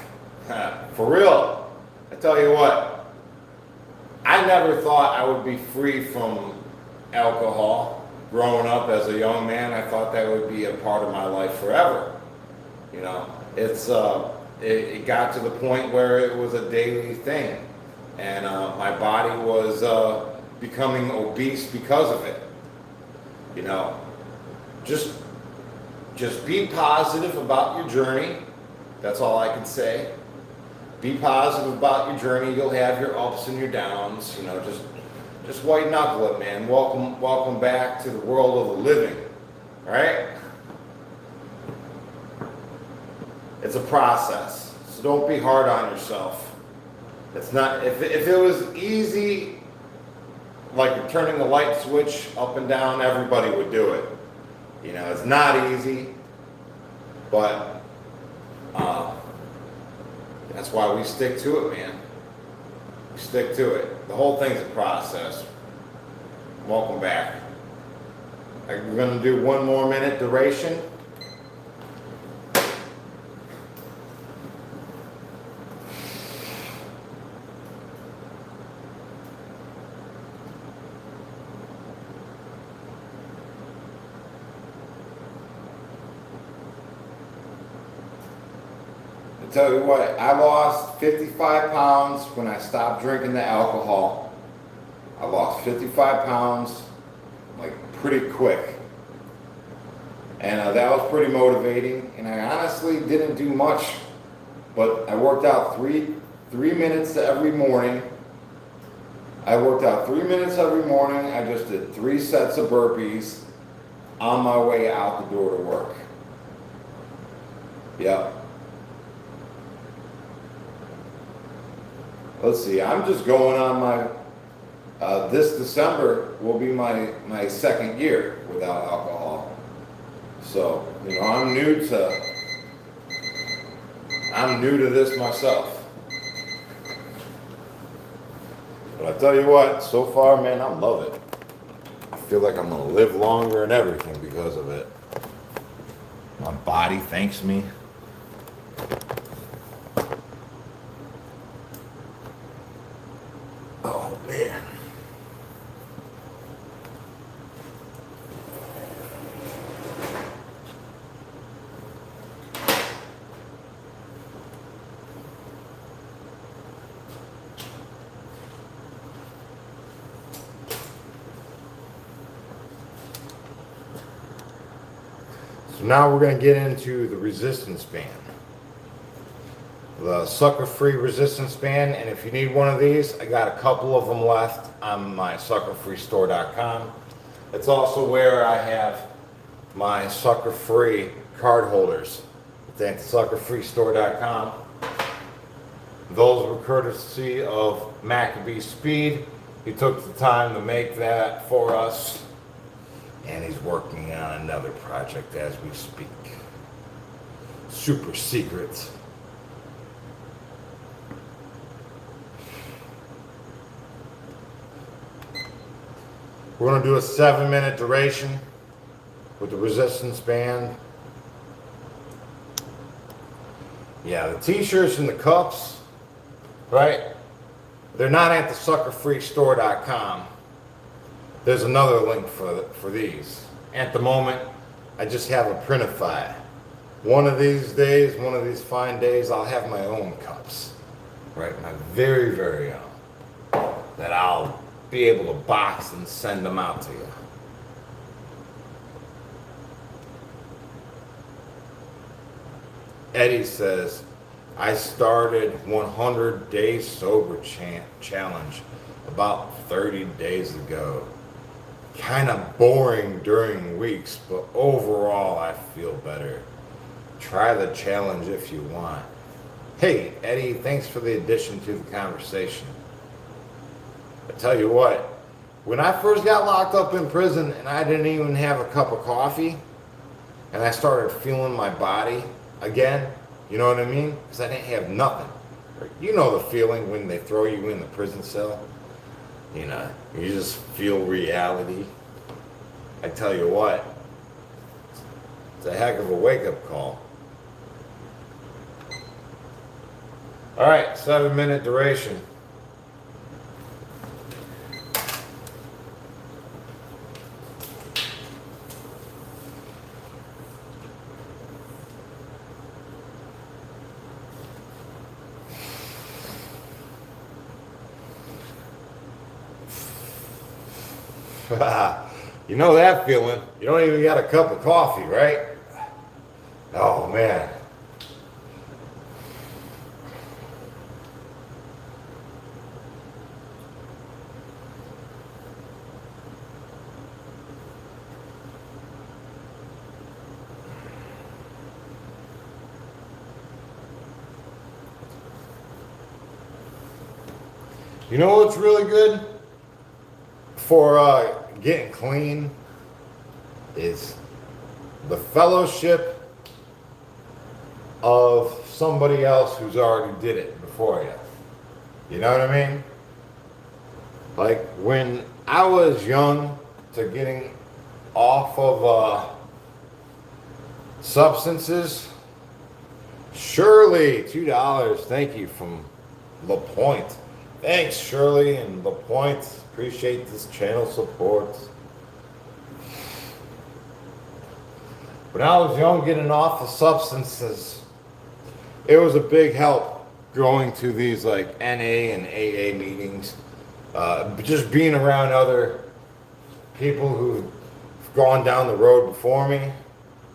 For real, I tell you what, I never thought I would be free from alcohol. Growing up as a young man, I thought that would be a part of my life forever. You know, it got to the point where it was a daily thing. And my body was becoming obese because of it. You know, just be positive about your journey. That's all I can say. Be positive about your journey. You'll have your ups and your downs. You know, just white knuckle it, man. Welcome back to the world of the living. All right? It's a process, so don't be hard on yourself. It's not. If it was easy, like turning the light switch up and down, everybody would do it. You know, it's not easy, but that's why we stick to it, man. We stick to it. The whole thing's a process. Welcome back. We're going to do 1 more minute duration. Tell you what, I lost 55 pounds when I stopped drinking the alcohol. I lost 55 pounds like pretty quick. And that was pretty motivating. And I honestly didn't do much, but I worked out three minutes every morning. I worked out 3 minutes every morning. I just did 3 sets of burpees on my way out the door to work. Yep. Let's see, I'm just going on my, this December will be my 2nd year without alcohol. So, you know, I'm new to this myself. But I tell you what, so far, man, I love it. I feel like I'm gonna live longer and everything because of it. My body thanks me. Oh, man. So now we're going to get into the resistance band. The sucker-free resistance band, and if you need one of these, I got a couple of them left on my suckerfreestore.com. It's also where I have my sucker-free card holders. Thanks to suckerfreestore.com. Those were courtesy of Maccabee Speed. He took the time to make that for us, and he's working on another project as we speak. Super secret. We're going to do a 7-minute duration with the resistance band. Yeah, the t-shirts and the cups, right? They're not at the suckerfreestore.com. there's another link for these. At the moment, I just have a Printify. One of these days, one of these fine days, I'll have my own cups, right? My very, very own, that I'll be able to box and send them out to you. Eddie says, I started 100 days sober challenge about 30 days ago. Kind of boring during weeks, but overall I feel better. Try the challenge if you want. Hey, Eddie, thanks for the addition to the conversation. I tell you what, when I first got locked up in prison and I didn't even have a cup of coffee, and I started feeling my body again, you know what I mean? Because I didn't have nothing. You know the feeling when they throw you in the prison cell? You know, you just feel reality. I tell you what, it's a heck of a wake-up call. All right, 7-minute duration. You know that feeling. You don't even got a cup of coffee, right? Oh, man. You know what's really good for getting clean is the fellowship of somebody else who's already did it before you. You know what I mean? Like when I was young to getting off of substances, Shirley, $2, thank you, from La Pointe. Thanks, Shirley and La Pointe. Appreciate this channel support. When I was young, getting off of substances, it was a big help going to these like NA and AA meetings. Just being around other people who've gone down the road before me,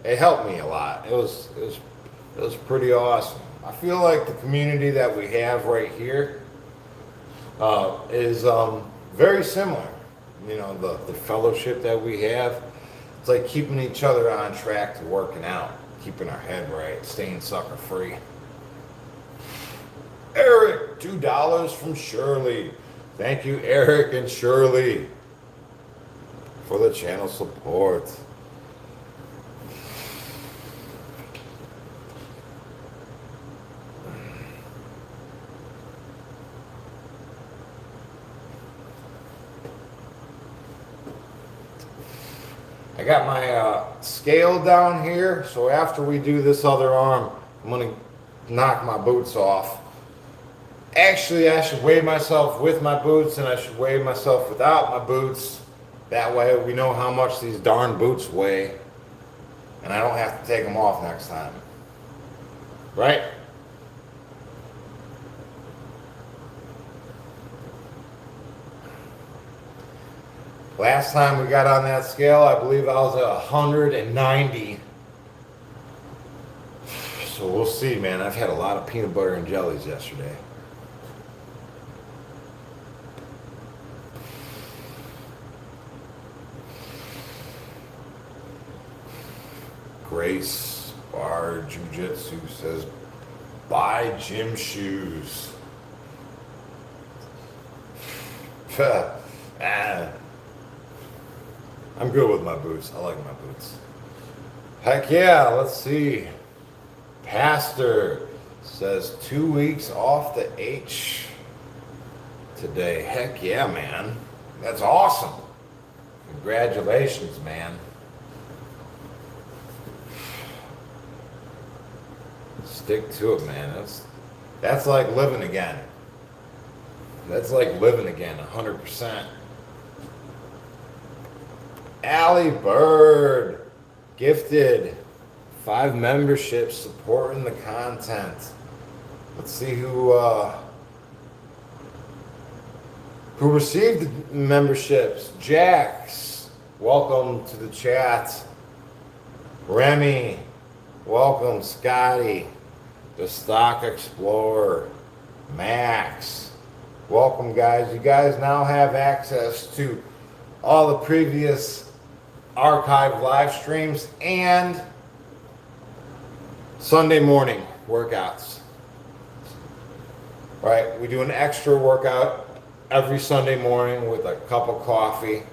it helped me a lot. It was pretty awesome. I feel like the community that we have right here is very similar. You know, the fellowship that we have, it's like keeping each other on track to working out, keeping our head right, staying sucker free. Eric, $2 from Shirley. Thank you, Eric and Shirley, for the channel support. I got my scale down here, so after we do this other arm, I'm going to knock my boots off. Actually, I should weigh myself with my boots, and I should weigh myself without my boots. That way we know how much these darn boots weigh, and I don't have to take them off next time. Right? Last time we got on that scale, I believe I was at 190. So we'll see, man. I've had a lot of peanut butter and jellies yesterday. Grace Bar Jiu-Jitsu says, buy gym shoes. I'm good with my boots. I like my boots. Heck yeah, let's see. Pastor says 2 weeks off the H today. Heck yeah, man. That's awesome. Congratulations, man. Stick to it, man. That's like living again. That's like living again, 100%. Allie Bird, gifted 5 memberships supporting the content. Let's see who received the memberships. Jax, welcome to the chat. Remy, welcome. Scotty, the Stock Explorer, Max, welcome guys. You guys now have access to all the previous archived live streams and Sunday morning workouts. Right, we do an extra workout every Sunday morning with a cup of coffee.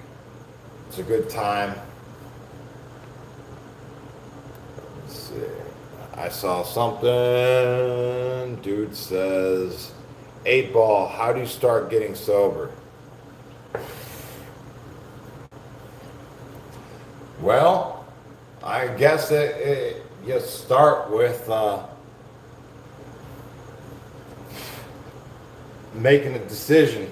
It's a good time. Let's see. I saw something. Dude says, 8 Ball, how do you start getting sober? Well, I guess you start with making a decision,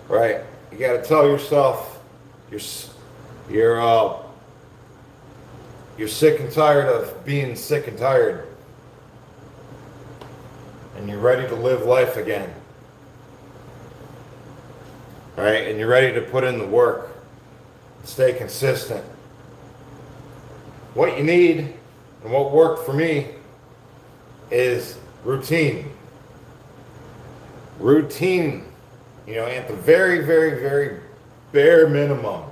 right? You got to tell yourself you're sick and tired of being sick and tired, and you're ready to live life again, right? And you're ready to put in the work, stay consistent. What you need and what worked for me is routine. Routine, you know, at the very, very, very bare minimum,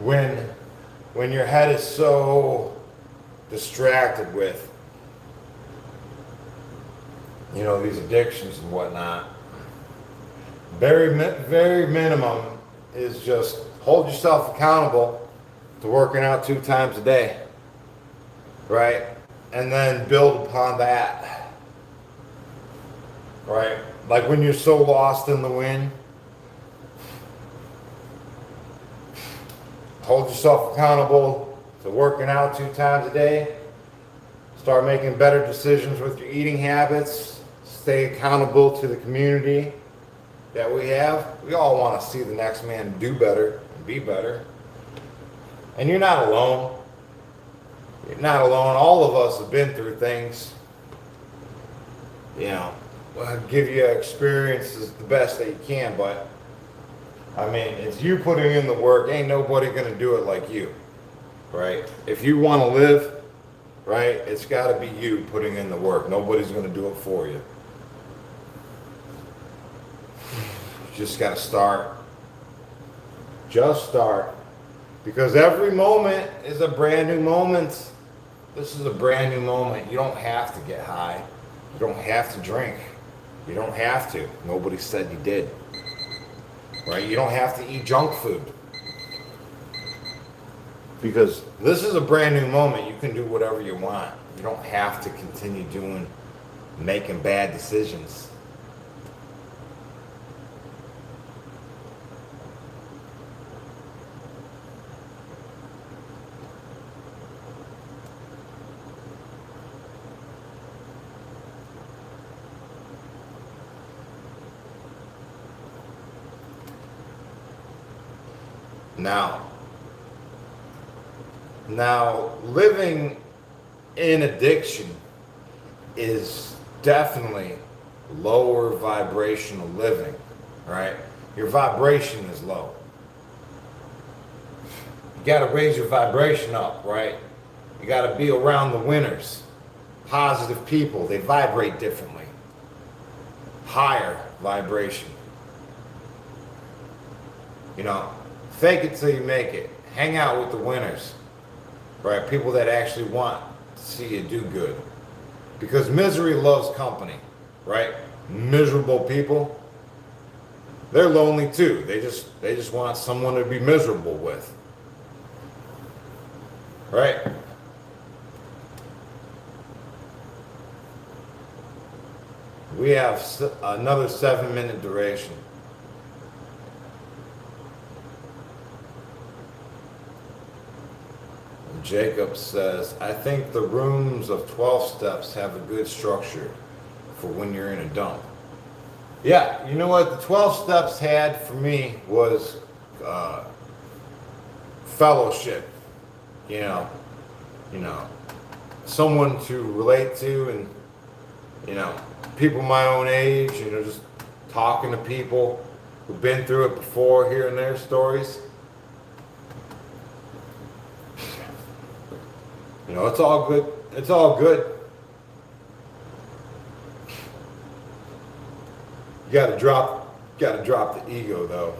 when your head is so distracted with, you know, these addictions and whatnot, very minimum is just hold yourself accountable to working out 2 times a day, right? And then build upon that, right? Like when you're so lost in the wind, hold yourself accountable to working out 2 times a day. Start making better decisions with your eating habits. Stay accountable to the community that we have. We all want to see the next man do better and be better. And you're not alone. You're not alone. All of us have been through things. You know, I'll give you experiences the best that you can, but I mean, it's you putting in the work. Ain't nobody gonna do it like you, right? If you want to live, right, it's got to be you putting in the work. Nobody's gonna do it for you. You just got to start. Just start, because every moment is a brand new moment. This is a brand new moment. You don't have to get high. You don't have to drink. You don't have to. Nobody said you did. Right? You don't have to eat junk food. Because this is a brand new moment. You can do whatever you want. You don't have to continue making bad decisions. Now, living in addiction is definitely lower vibrational living, right? Your vibration is low. You got to raise your vibration up, right? You got to be around the winners, positive people. They vibrate differently. Higher vibration. You know, fake it till you make it. Hang out with the winners, right? People that actually want to see you do good. Because misery loves company, right? Miserable people, they're lonely too. They just want someone to be miserable with, right? We have another 7-minute duration. Jacob says, I think the rooms of 12 steps have a good structure for when you're in a dump. Yeah, you know what the 12 steps had for me was fellowship, you know, you know, someone to relate to, and you know, people my own age, you know, just talking to people who've been through it before, hearing their stories. You know, it's all good. It's all good. You gotta drop the ego though.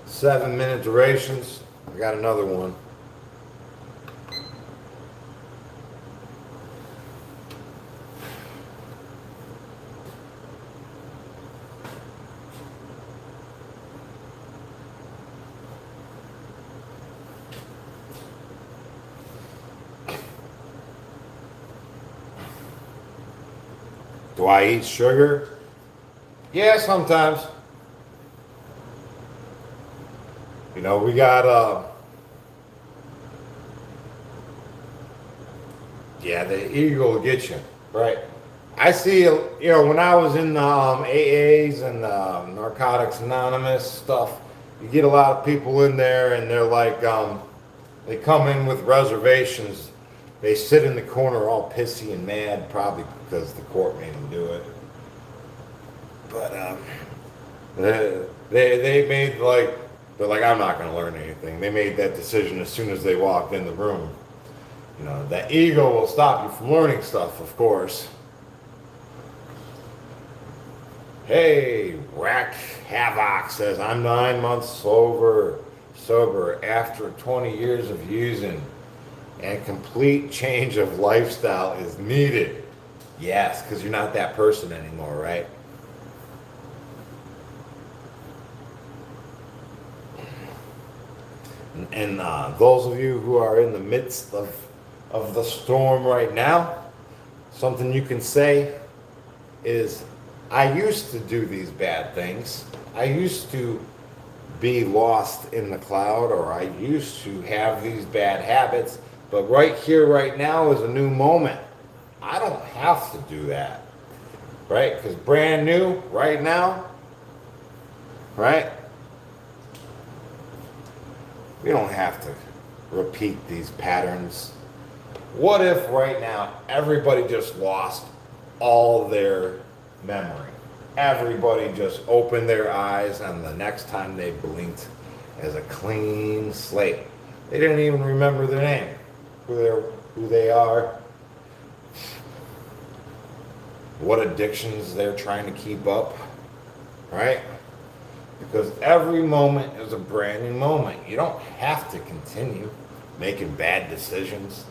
7-minute durations. I got another one. Do I eat sugar? Yeah, sometimes. You know, we got, yeah, the ego will get you, right? I see, you know, when I was in the AAs and Narcotics Anonymous stuff, you get a lot of people in there and they're like, they come in with reservations. They sit in the corner all pissy and mad, probably because the court made them do it. But they made like, they're like, I'm not going to learn anything. They made that decision as soon as they walked in the room. You know, that ego will stop you from learning stuff, of course. Hey, Rack Havoc says, I'm 9 months sober after 20 years of using, and complete change of lifestyle is needed. Yes, because you're not that person anymore, right? And those of you who are in the midst of the storm right now, something you can say is, I used to do these bad things. I used to be lost in the cloud, or I used to have these bad habits, but right here, right now is a new moment. I don't have to do that, right? Because brand new, right now, right? We don't have to repeat these patterns. What if right now everybody just lost all their memory? Everybody just opened their eyes and the next time they blinked as a clean slate. They didn't even remember their name, who they are, what addictions they're trying to keep up, right? Because every moment is a brand new moment. You don't have to continue making bad decisions.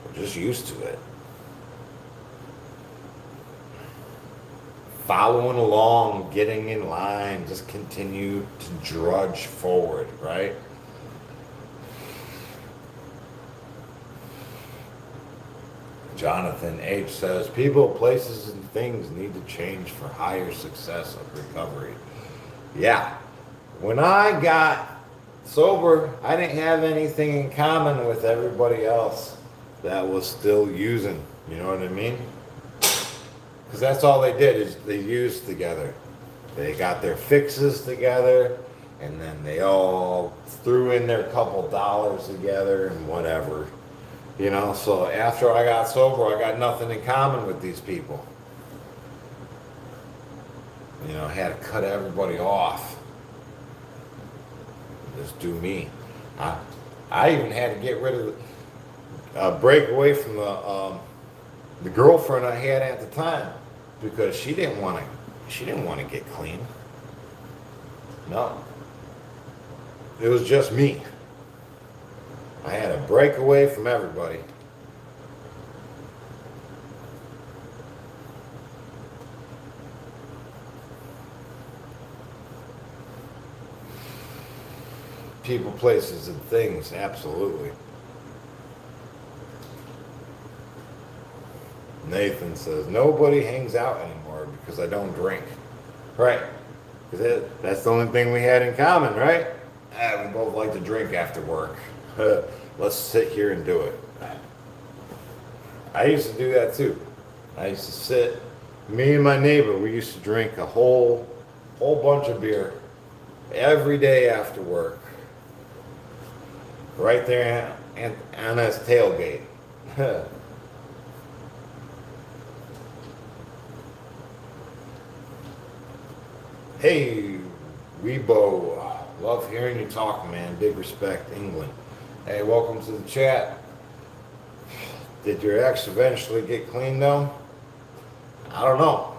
We're just used to it. Following along, getting in line, just continue to drudge forward, right? Jonathan H. says, people, places, and things need to change for higher success of recovery. Yeah. When I got sober, I didn't have anything in common with everybody else that was still using. You know what I mean? Because that's all they did, is they used together. They got their fixes together, and then they all threw in their couple dollars together and whatever. You know, so after I got sober, I got nothing in common with these people. You know, I had to cut everybody off. Just do me. I even had to get rid of, break away from the girlfriend I had at the time, because she didn't want to get clean. No. It was just me. I had to break away from everybody. People, places, and things, absolutely. Nathan says, nobody hangs out anymore because I don't drink. Right. Because that's the only thing we had in common, right? We both like to drink after work. Let's sit here and do it. I used to do that too. I used to sit Me and my neighbor, we used to drink a whole bunch of beer every day after work, right there on his tailgate. Hey, Rebo, love hearing you talk, man. Big respect, England. Hey, welcome to the chat. Did your ex eventually get clean though? I don't know.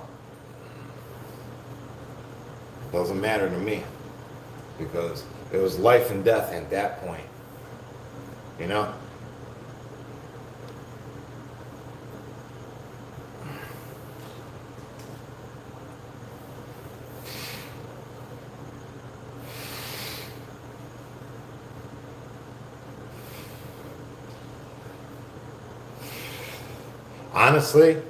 Doesn't matter to me because it was life and death at that point. You know? Honestly,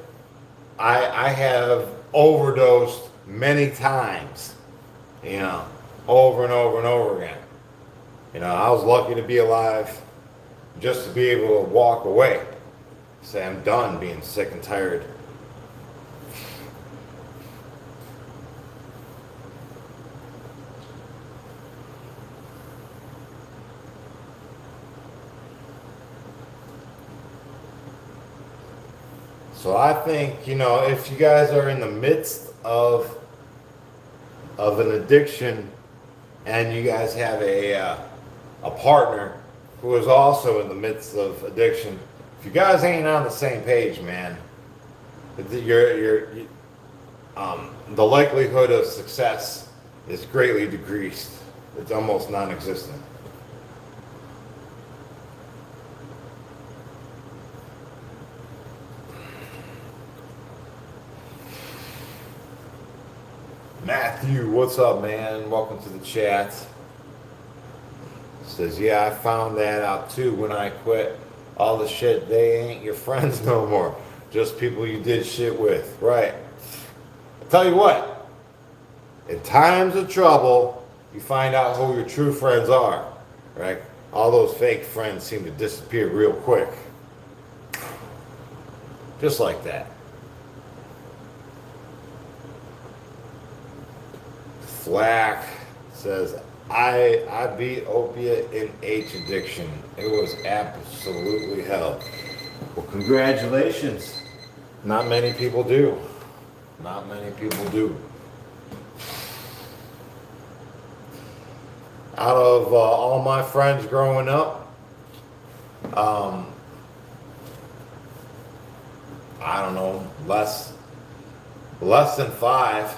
I have overdosed many times, you know, over and over and over again. You know, I was lucky to be alive just to be able to walk away. Say I'm done being sick and tired. So I think, you know, if you guys are in the midst of an addiction and you guys have a partner who is also in the midst of addiction, if you guys ain't on the same page, man, the likelihood of success is greatly decreased. It's almost non-existent. Matthew, what's up, man? Welcome to the chat. Says, yeah, I found that out too when I quit. All the shit, they ain't your friends no more. Just people you did shit with. Right. I tell you what, in times of trouble, you find out who your true friends are. Right? All those fake friends seem to disappear real quick. Just like that. Flack says, I beat opiate and H addiction. It was absolutely hell. Well, congratulations. Not many people do. Not many people do. Out of all my friends growing up, I don't know, less than 5.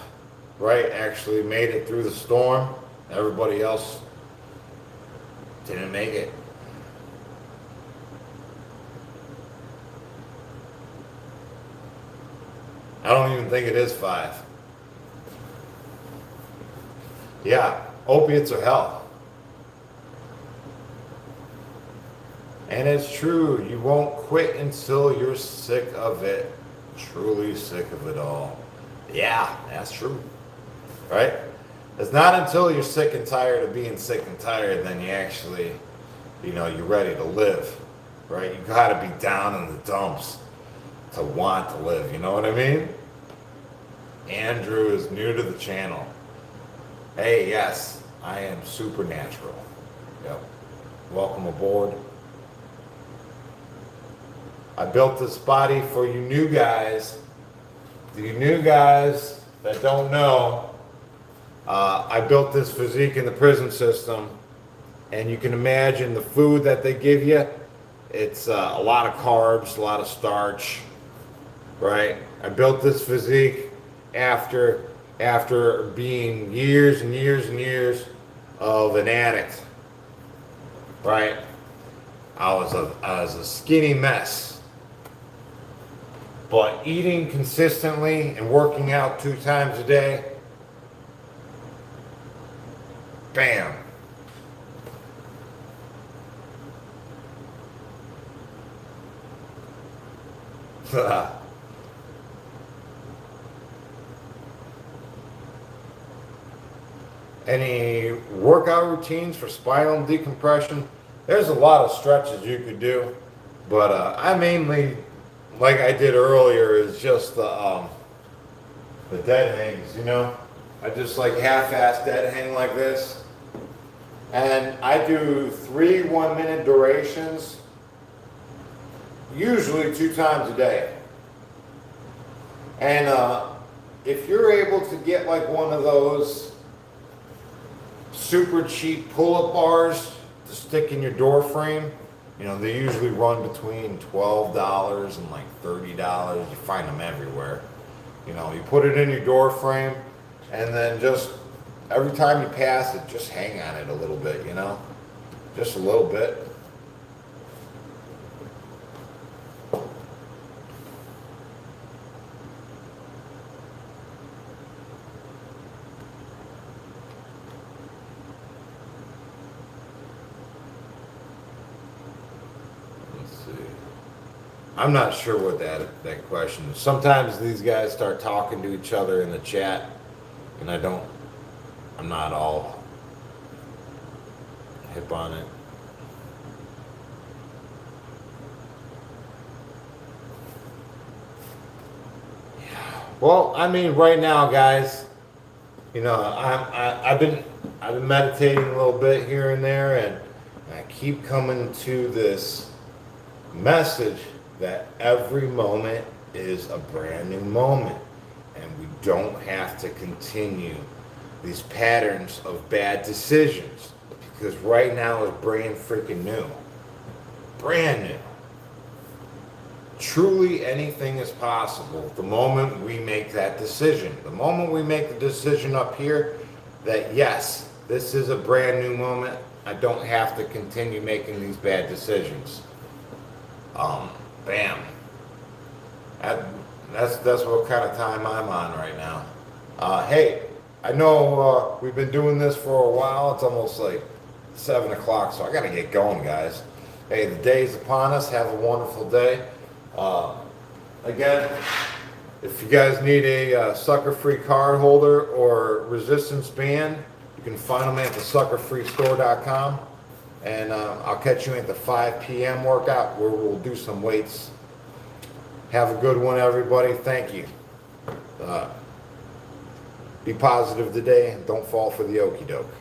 Right, actually made it through the storm. Everybody else didn't make it. I don't even think it is 5. Yeah, opiates are hell. And it's true, you won't quit until you're sick of it. Truly sick of it all. Yeah, that's true. Right? It's not until you're sick and tired of being sick and tired then you actually, you know, you're ready to live. Right? You gotta be down in the dumps to want to live. You know what I mean? Andrew is new to the channel. Hey, yes, I am supernatural. Yep. Welcome aboard. I built this body for you new guys. You new guys that don't know, I built this physique in the prison system, and you can imagine the food that they give you. It's a lot of carbs, a lot of starch, right? I built this physique after being years and years and years of an addict, right? I was a skinny mess, but eating consistently and working out 2 times a day, bam. Any workout routines for spinal decompression? There's a lot of stretches you could do, but I mainly, like I did earlier, is just the dead hangs, you know. I just like half-ass dead hang like this. And I do 3 1-minute durations, usually 2 times a day. And if you're able to get like one of those super cheap pull-up bars to stick in your door frame, you know, they usually run between $12 and like $30. You find them everywhere. You know, you put it in your door frame, and then just every time you pass it, just hang on it a little bit, you know? Just a little bit. Let's see. I'm not sure what that question is. Sometimes these guys start talking to each other in the chat, and I'm not all hip on it. Yeah. Well, I mean, right now, guys, you know, I've been meditating a little bit here and there, and I keep coming to this message that every moment is a brand new moment, and we don't have to continue these patterns of bad decisions, because right now is brand freaking new. Brand new. Truly anything is possible the moment we make that decision. The moment we make the decision up here that yes, this is a brand new moment, I don't have to continue making these bad decisions. Bam. That's what kind of time I'm on right now. Hey, I know we've been doing this for a while. It's almost like 7 o'clock, so I got to get going, guys. Hey, the day's upon us. Have a wonderful day. Again, if you guys need a sucker-free card holder or resistance band, you can find them at the suckerfreestore.com. And I'll catch you at the 5 p.m. workout where we'll do some weights. Have a good one, everybody. Thank you. Be positive today and don't fall for the okie doke.